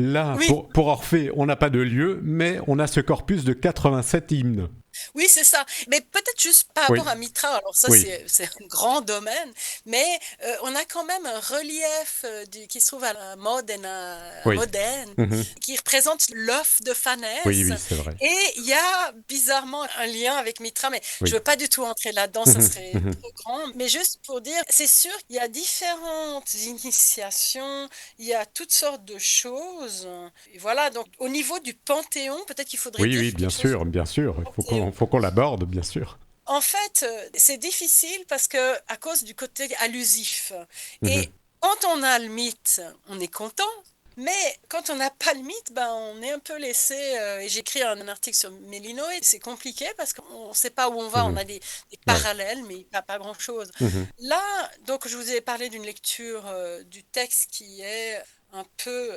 Là, oui, pour Orphée, on n'a pas de lieu, mais on a ce corpus de 87 hymnes. oui, c'est ça. Mais peut-être juste par Oui, rapport à Mitra, alors ça oui, c'est un grand domaine, mais on a quand même un relief qui se trouve à la Modena, à oui. Modène, Mhm. qui représente l'œuf de Oui, Phanès. oui, c'est vrai. Et il y a bizarrement un lien avec Mitra, mais je Oui. veux pas du tout entrer là-dedans, ça Mhm, serait mhm. trop grand. Mais juste pour dire, c'est sûr qu'il y a différentes initiations, il y a toutes sortes de choses. Et voilà, donc au niveau du Panthéon, peut-être qu'il faudrait Oui, dire oui, bien quelque chose sûr, bien sûr. Il Panthéon. faut qu'on l'aborde, bien sûr. En fait, c'est difficile parce que à cause du côté allusif. Mhm. Et quand on a le mythe, on est content. Mais quand on n'a pas le mythe, ben, on est un peu laissé. Et j'écris un article sur Mélino et c'est compliqué parce qu'on ne sait pas où on va. On Mhm. a des Ouais. parallèles, mais pas grand-chose. Mhm. Là, donc, je vous ai parlé d'une lecture du texte qui est un peu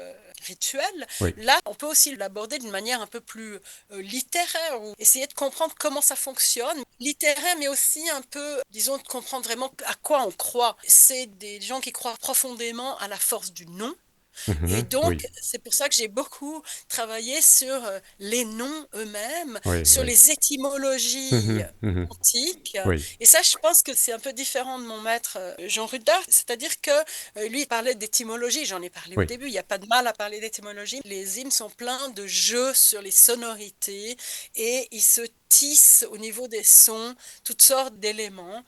rituel. Oui. Là, on peut aussi l'aborder d'une manière un peu plus littéraire ou essayer de comprendre comment ça fonctionne. Littéraire, mais aussi un peu, disons, de comprendre vraiment à quoi on croit. C'est des gens qui croient profondément à la force du nom. Et Mhm. donc, Oui, c'est pour ça que j'ai beaucoup travaillé sur les noms eux-mêmes, oui, sur oui. les étymologies Mhm. Mhm. antiques. Oui, Et ça, je pense que c'est un peu différent de mon maître Jean Rudart, c'est-à-dire que lui, il parlait d'étymologie, j'en ai parlé au oui. début, il n'y a pas de mal à parler d'étymologie. Les hymnes sont pleins de jeux sur les sonorités et ils se tissent au niveau des sons toutes sortes d'éléments.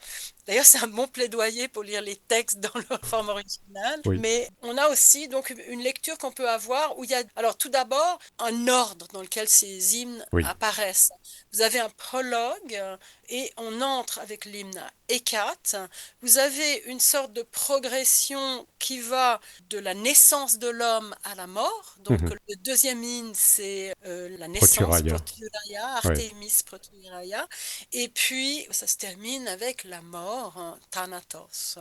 D'ailleurs, c'est un bon plaidoyer pour lire les textes dans leur forme originale. Oui, Mais on a aussi donc une lecture qu'on peut avoir où il y a, alors tout d'abord, un ordre dans lequel ces hymnes oui. apparaissent. Vous avez un prologue et on entre avec l'hymne Hécate. Vous avez une sorte de progression qui va de la naissance de l'homme à la mort. Donc Mhm. le deuxième hymne, c'est la naissance, Proturalia. Proturalia, Oui. Artémis Proturalia. Et puis ça se termine avec la mort, Thanatos.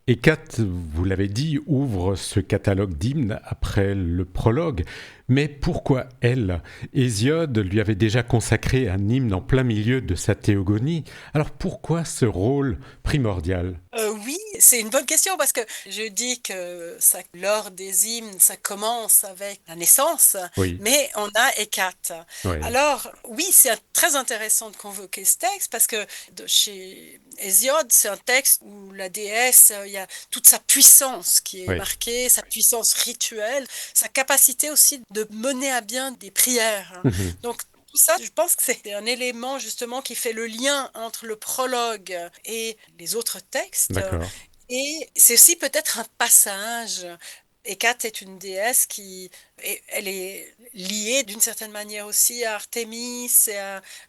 Et Kat, vous l'avez dit, ouvre ce catalogue d'hymnes après le prologue. Mais pourquoi elle? Hésiode lui avait déjà consacré un hymne en plein milieu de sa théogonie. Alors pourquoi ce rôle primordial? Oui, c'est une bonne question parce que je dis que ça, lors des hymnes, ça commence avec la naissance, Oui, mais on a Hécate. oui, Alors, oui, c'est très intéressant de convoquer ce texte parce que chez Hésiode, c'est un texte où la déesse, il y a toute sa puissance qui est oui. marquée, sa puissance rituelle, sa capacité aussi de mener à bien des prières. Mhm. Donc, tout ça, je pense que c'est un élément justement qui fait le lien entre le prologue et les autres textes. D'accord. Et c'est aussi peut-être un passage. Hécate est une déesse elle est liée d'une certaine manière aussi à Artémis et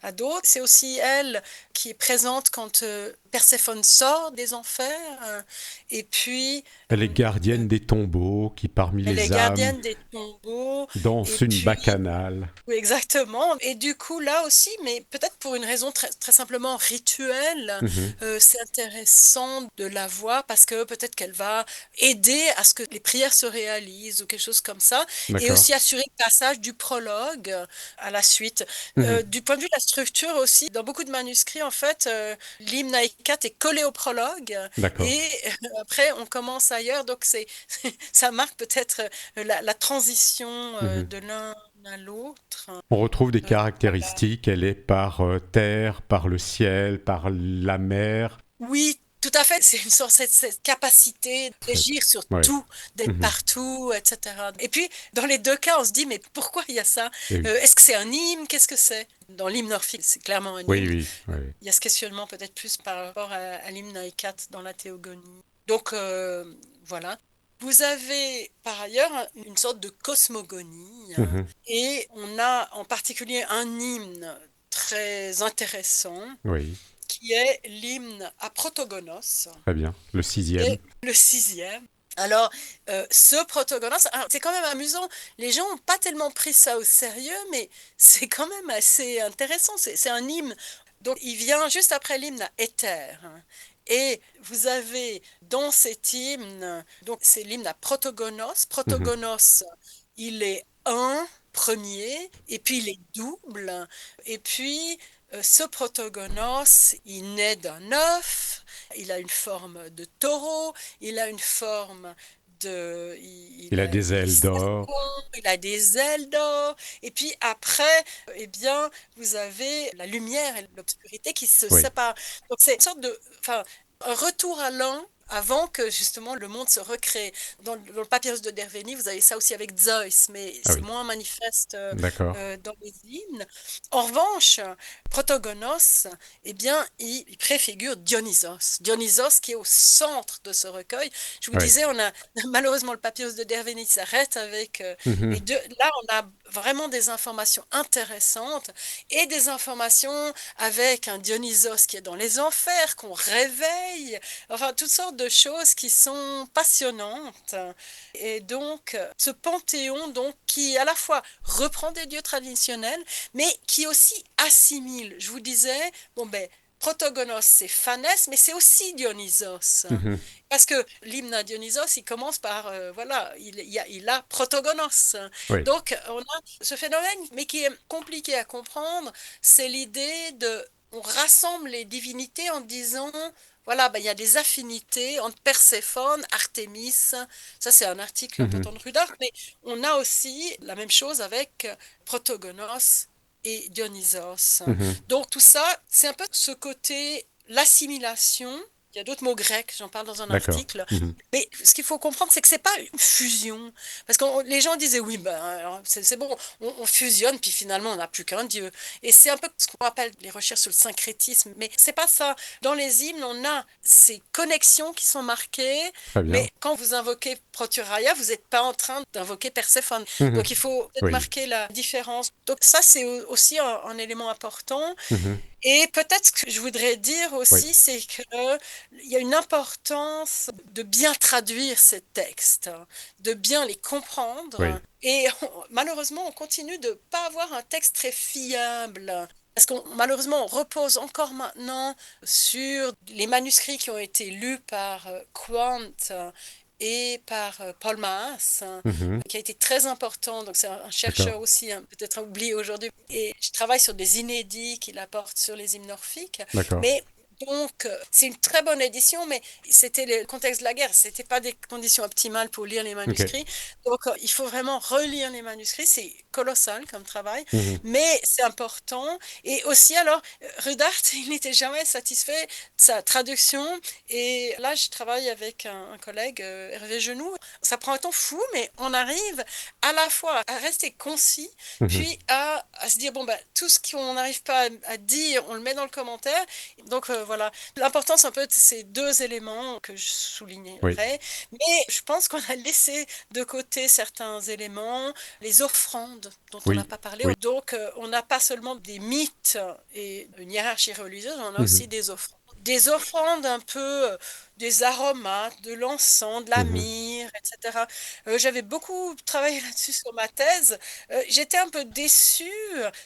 à d'autres. C'est aussi elle qui est présente quand Perséphone sort des enfers. Et puis, Elle est euh, gardienne des tombeaux qui, parmi elle est les âmes, gardienne des tombeaux. Et danse une puis, bacchanale. oui, exactement. Et du coup, là aussi, mais peut-être pour une raison très simplement rituelle, Mhm. c'est intéressant de la voir parce que peut-être qu'elle va aider à ce que les prières se réalisent ou quelque chose comme ça, et D'accord. aussi assurer le passage du prologue à la suite. Mhm. Du point de vue de la structure aussi, dans beaucoup de manuscrits, en fait, l'hymne à Hécate est collé au prologue D'accord. et après, on commence ailleurs. Donc, ça marque peut-être la transition Mhm. de l'un à l'autre. On retrouve des Voilà. caractéristiques. Elle est par terre, par le ciel, par la mer. Oui, tout à fait. C'est une sorte cette capacité d'agir sur Ouais. tout, d'être Mhm. partout, etc. Et puis, dans les deux cas, on se dit, mais pourquoi il y a ça? Et oui. Est-ce que c'est un hymne? Qu'est-ce que c'est? Dans l'hymne orphique, c'est clairement un Oui, hymne. oui, oui. Il y a ce questionnement peut-être plus par rapport à l'hymne Naïkat dans la théogonie. Donc, voilà. Vous avez par ailleurs une sorte de cosmogonie, hein, Mhm. et on a en particulier un hymne très intéressant Oui, qui est l'hymne à Protogonos, très bien. Le qui sixième. est le sixième. Alors, ce Protogonos, alors, c'est quand même amusant. Les gens n'ont pas tellement pris ça au sérieux, mais c'est quand même assez intéressant. C'est un hymne. Donc, il vient juste après l'hymne à Éther, hein. Et vous avez dans cet hymne, donc c'est l'hymne à Protogonos. Mhm. Protogonos, il est un premier, et puis il est double. Et puis, ce Protogonos, il naît d'un œuf, il a une forme de taureau, il a une forme Il il a a des des ailes d'or. serpents, il a des ailes d'or. Et puis après, eh bien, vous avez la lumière et l'obscurité qui se Oui. séparent. Donc c'est une sorte de, enfin, un retour à l'an avant que justement le monde se recrée. Dans le papyrus de Dervéni, vous avez ça aussi avec Zeus, mais Ah c'est oui. moins manifeste D'accord. dans les hymnes. En revanche, Protogonos, eh bien, il préfigure Dionysos. Dionysos qui est au centre de ce recueil. Je vous Oui. disais, on a malheureusement le papyrus de Dervéni s'arrête avec Mhm. les deux. Là, on a vraiment des informations intéressantes et des informations avec un Dionysos qui est dans les enfers, qu'on réveille. Enfin, toutes sortes de choses qui sont passionnantes. Et donc, ce panthéon, donc, qui à la fois reprend des dieux traditionnels, mais qui aussi assimile. Je vous disais, bon ben, Protogonos, c'est Phanès, mais c'est aussi Dionysos. Mhm. Parce que l'hymne à Dionysos, il commence par, voilà, il a Protogonos. Oui. Donc, on a ce phénomène, mais qui est compliqué à comprendre, c'est l'idée de on rassemble les divinités en disant, voilà, ben, il y a des affinités entre Perséphone, Artémis, ça c'est un article Mhm. important de Rudolf, mais on a aussi la même chose avec Protogonos et Dionysos. Mhm. Donc tout ça, c'est un peu ce côté, l'assimilation. Il y a d'autres mots grecs, j'en parle dans un D'accord. article. Mhm. Mais ce qu'il faut comprendre, c'est que c'est pas une fusion. Parce que les gens disaient, oui, ben, alors, c'est bon, on fusionne, puis finalement, on n'a plus qu'un Dieu. Et c'est un peu ce qu'on appelle les recherches sur le syncrétisme. Mais c'est pas ça. Dans les hymnes, on a ces connexions qui sont marquées, Très bien. mais quand vous invoquez Proturaya, vous n'êtes pas en train d'invoquer Perséphone. Mhm. Donc il faut peut-être Oui. marquer la différence. Donc ça, c'est aussi un élément important. Mhm. Et peut-être ce que je voudrais dire Oui. aussi, c'est qu'il y a une importance de bien traduire ces textes, hein, de bien les comprendre. Oui. Et malheureusement, on continue de ne pas avoir un texte très fiable. Parce qu'on malheureusement, on repose encore maintenant sur les manuscrits qui ont été lus par Quant et par Paul Maas, Mhm. qui a été très important. Donc, c'est un D'accord. chercheur aussi, hein, peut-être oublié aujourd'hui. Et je travaille sur des inédits qu'il apporte sur les hymnes orphiques. D'accord. Mais donc, c'est une très bonne édition, mais c'était le contexte de la guerre. C'était pas des conditions optimales pour lire les Ok. manuscrits. Donc, il faut vraiment relire les manuscrits. C'est colossal comme travail, Mhm. mais c'est important. Et aussi, alors, Rudart, il n'était jamais satisfait de sa traduction. Et là, je travaille avec un collègue, Hervé Genoux. Ça prend un temps fou, mais on arrive à la fois à rester concis, Mhm. puis à se dire, bon, bah, tout ce qu'on n'arrive pas à dire, on le met dans le commentaire. Donc voilà, l'importance un peu de ces deux éléments que je Oui. soulignerai. Mais je pense qu'on a laissé de côté certains éléments, les offrandes dont on n'a Oui. pas parlé. Oui. Donc on n'a pas seulement des mythes et une hiérarchie religieuse, on a Mhm. aussi des offrandes. Des offrandes un peu, des aromates, de l'encens, de la Mhm. myrrhe, etc. J'avais beaucoup travaillé là-dessus sur ma thèse. J'étais un peu déçue.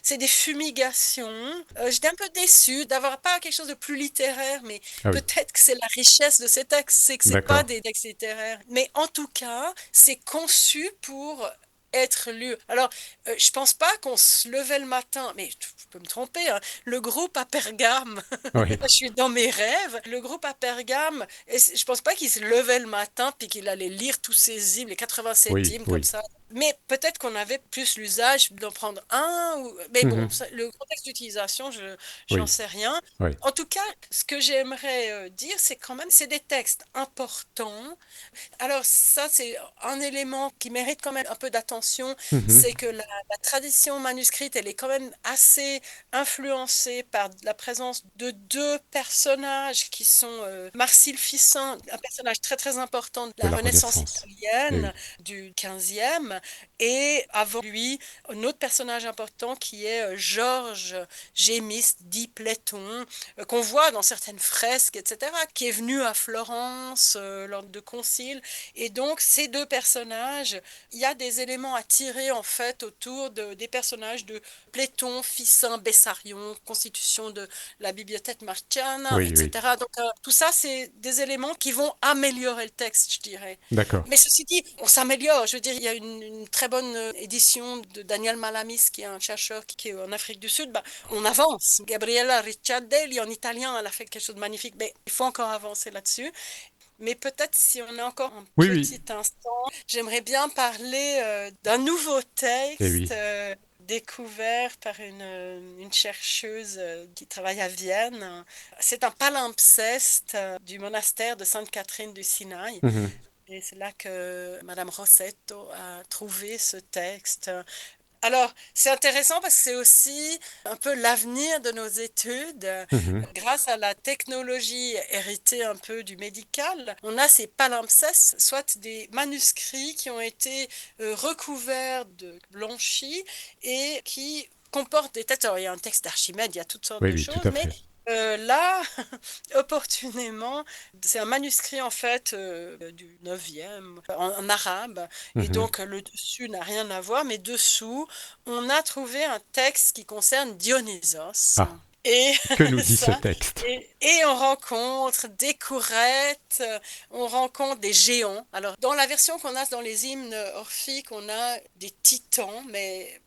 C'est des fumigations. J'étais un peu déçue d'avoir pas quelque chose de plus littéraire, mais Ah oui. peut-être que c'est la richesse de ces textes, c'est que c'est pas D'accord. des textes littéraires. Mais en tout cas, c'est conçu pour être lu. Alors, je pense pas qu'on se levait le matin, mais je peux me tromper, hein, le groupe à Pergame, Oui. je suis dans mes rêves, le groupe à Pergame, et je pense pas qu'il se levait le matin puis qu'il allait lire tous ces hymnes, les 87 Oui. hymnes comme Oui. ça. Mais peut-être qu'on avait plus l'usage d'en prendre un, mais bon, Mhm. le contexte d'utilisation, j'en Oui. sais rien. Oui. En tout cas, ce que j'aimerais dire, c'est quand même, c'est des textes importants. Alors ça, c'est un élément qui mérite quand même un peu d'attention, Mhm. c'est que la tradition manuscrite, elle est quand même assez influencée par la présence de deux personnages qui sont Marcille Ficin, un personnage très très important de De la la Renaissance Renaissance. Eh italienne oui. du 15e, et avant lui, un autre personnage important qui est Georges Gémis, dit Pléton, qu'on voit dans certaines fresques, etc., qui est venu à Florence lors de conciles. Et donc, ces deux personnages, il y a des éléments à tirer en fait autour des personnages de Pléton, Ficin, Bessarion, constitution de la Bibliothèque Marciana, Oui. Oui. etc. Donc, tout ça, c'est des éléments qui vont améliorer le texte, je dirais. D'accord. Mais ceci dit, on s'améliore. Je veux dire, il y a une très bonne édition de Daniel Malamis, qui est un chercheur qui est en Afrique du Sud. Bah, on avance. Gabriella Ricciardelli, en italien, elle a fait quelque chose de magnifique. Mais il faut encore avancer là-dessus. Mais peut-être si on a encore un Oui. Oui. petit instant, j'aimerais bien parler d'un nouveau Eh texte oui. découvert par une chercheuse qui travaille à Vienne. C'est un palimpseste du monastère de Sainte-Catherine du Sinaï. Mhm. Et c'est là que Madame Rossetto a trouvé ce texte. Alors, c'est intéressant parce que c'est aussi un peu l'avenir de nos études. Mhm. Grâce à la technologie héritée un peu du médical, on a ces palimpsestes, soit des manuscrits qui ont été recouverts de blanchis et qui comportent des textes. Alors, il y a un texte d'Archimède, il y a toutes sortes Oui. de Oui. Tout choses, à mais fait. là, opportunément, c'est un manuscrit en fait du 9e en arabe, et Mhm. donc le dessus n'a rien à voir, mais dessous, on a trouvé un texte qui concerne Dionysos. Ah. Et Que nous dit ce ça, texte? et on rencontre des courettes, on rencontre des géants. Alors, dans la version qu'on a dans les hymnes orphiques, on a des titans, mais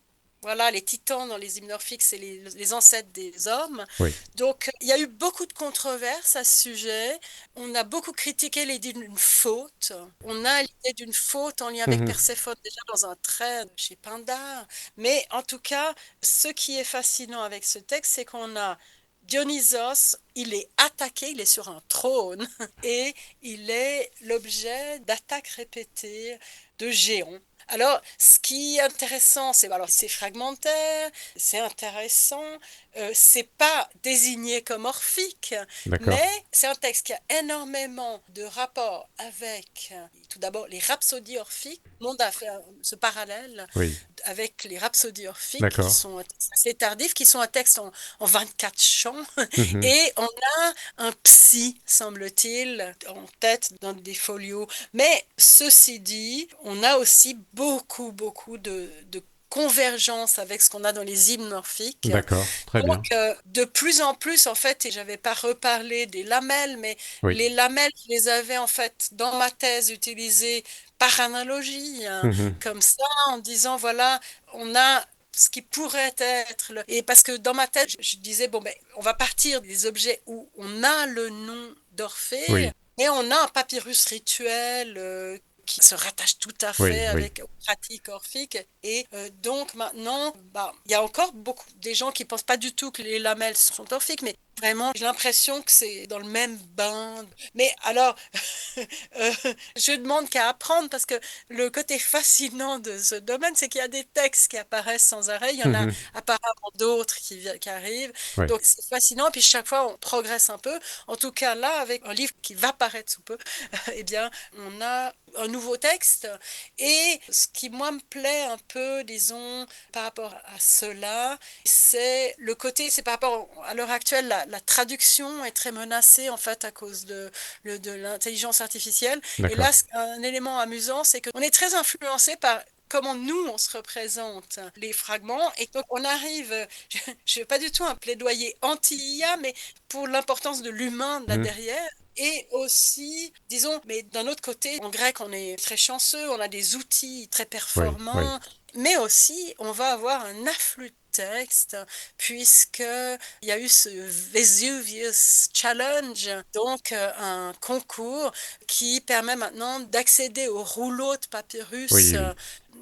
voilà, les titans dans les hymnes nordiques, c'est les ancêtres des hommes. Oui. Donc, il y a eu beaucoup de controverses à ce sujet. On a beaucoup critiqué l'idée d'une faute. On a l'idée d'une faute en lien avec Mhm. Perséphone déjà dans un trait chez Pindare. Mais en tout cas, ce qui est fascinant avec ce texte, c'est qu'on a Dionysos, il est attaqué, il est sur un trône et il est l'objet d'attaques répétées de géants. Alors, ce qui est intéressant, c'est fragmentaire, c'est intéressant, c'est pas désigné comme orphique, D'accord. mais c'est un texte qui a énormément de rapports avec, tout d'abord, les rhapsodies orphiques. Le monde a fait ce parallèle Oui. avec les rhapsodies orphiques qui D'accord. sont assez tardifs, qui sont un texte en 24 chants. Mhm. Et on a un psy, semble-t-il, en tête dans des folios. Mais ceci dit, on a aussi beaucoup, beaucoup de convergence avec ce qu'on a dans les hymnes nordiques. D'accord. Très Donc, bien. de plus en plus, en fait, et j'avais pas reparlé des lamelles, mais Oui. les lamelles, je les avais en fait dans ma thèse utilisées par analogie, hein, Mhm. comme ça, en disant, voilà, on a ce qui pourrait être Et parce que dans ma tête, je disais, bon, ben, on va partir des objets où on a le nom d'Orphée, Oui. et on a un papyrus rituel qui se rattache tout à Oui. fait Oui. avec aux pratiques orphiques. Et donc maintenant, bah, il y a encore beaucoup des gens qui pensent pas du tout que les lamelles sont orphiques, mais vraiment, j'ai l'impression que c'est dans le même bain. Mais alors, euh, je demande qu'à apprendre parce que le côté fascinant de ce domaine, c'est qu'il y a des textes qui apparaissent sans arrêt. Il y en a Mhm. apparemment d'autres qui arrivent. Ouais. Donc c'est fascinant. Puis chaque fois, on progresse un peu. En tout cas, là, avec un livre qui va paraître sous peu, eh bien, on a un nouveau texte. Et ce qui, moi, me plaît un peu, disons, par rapport à cela, c'est par rapport à l'heure actuelle, la traduction est très menacée, en fait, à cause de l'intelligence artificielle. Et là, D'accord. un élément amusant, c'est qu'on est très influencé par comment nous, on se représente les fragments. Et donc, on arrive, je ne fais pas du tout un plaidoyer anti-IA, mais pour l'importance de l'humain là Mhm. derrière. Et aussi, disons, mais d'un autre côté, en grec, on est très chanceux, on a des outils très Oui. Oui. performants, mais aussi, on va avoir un afflux de textes, puisque il y a eu ce Vesuvius Challenge, donc un concours qui permet maintenant d'accéder aux rouleaux de papyrus Oui. Oui.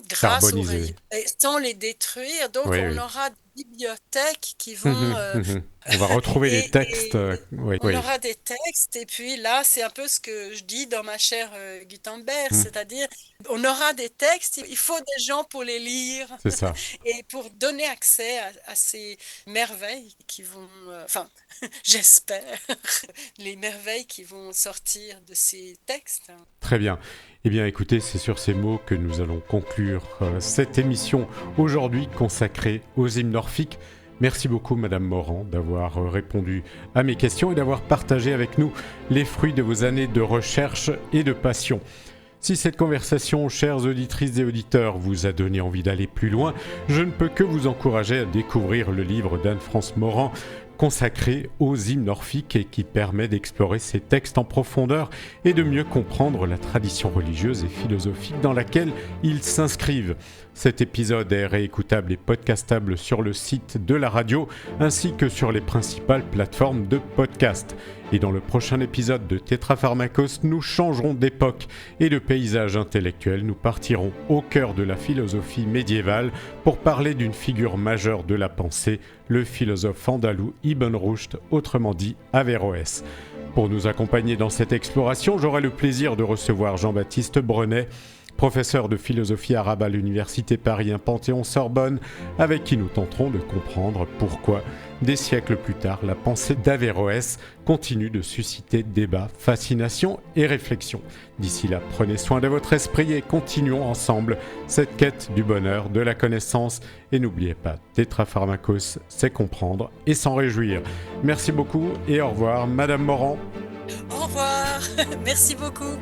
grâce aux Carbonisé. rayons, Oui. et sans les détruire. Donc, Oui. on Oui. aura des bibliothèques qui vont Mhm. Mhm. On va retrouver les textes. et Oui. on Oui. aura des textes, et puis là, c'est un peu ce que je dis dans ma chère Gutenberg, Mhm. c'est-à-dire, on aura des textes, il faut des gens pour les lire C'est ça. et pour donner accès à ces merveilles qui vont, enfin, j'espère, les merveilles qui vont sortir de ces textes. Très bien. Eh bien, écoutez, c'est sur ces mots que nous allons conclure cette émission aujourd'hui consacrée aux hymnes nordiques. Merci beaucoup, Madame Morand, d'avoir répondu à mes questions et d'avoir partagé avec nous les fruits de vos années de recherche et de passion. Si cette conversation, chères auditrices et auditeurs, vous a donné envie d'aller plus loin, je ne peux que vous encourager à découvrir le livre d'Anne-France Morand consacré aux hymnes nordiques et qui permet d'explorer ces textes en profondeur et de mieux comprendre la tradition religieuse et philosophique dans laquelle ils s'inscrivent. Cet épisode est réécoutable et podcastable sur le site de la radio ainsi que sur les principales plateformes de podcast. Et dans le prochain épisode de Tétrapharmakos, nous changerons d'époque et de paysage intellectuel. Nous partirons au cœur de la philosophie médiévale pour parler d'une figure majeure de la pensée, le philosophe andalou Ibn Rushd, autrement dit Averroès. Pour nous accompagner dans cette exploration, j'aurai le plaisir de recevoir Jean-Baptiste Brenet, professeur de philosophie arabe à l'université Paris 1 Panthéon-Sorbonne, avec qui nous tenterons de comprendre pourquoi, des siècles plus tard, la pensée d'Averroès continue de susciter débats, fascination et réflexion. D'ici là, prenez soin de votre esprit et continuons ensemble cette quête du bonheur, de la connaissance. Et n'oubliez pas, Tétrapharmakos, c'est comprendre et s'en réjouir. Merci beaucoup et au revoir, Madame Morand. Au revoir, merci beaucoup.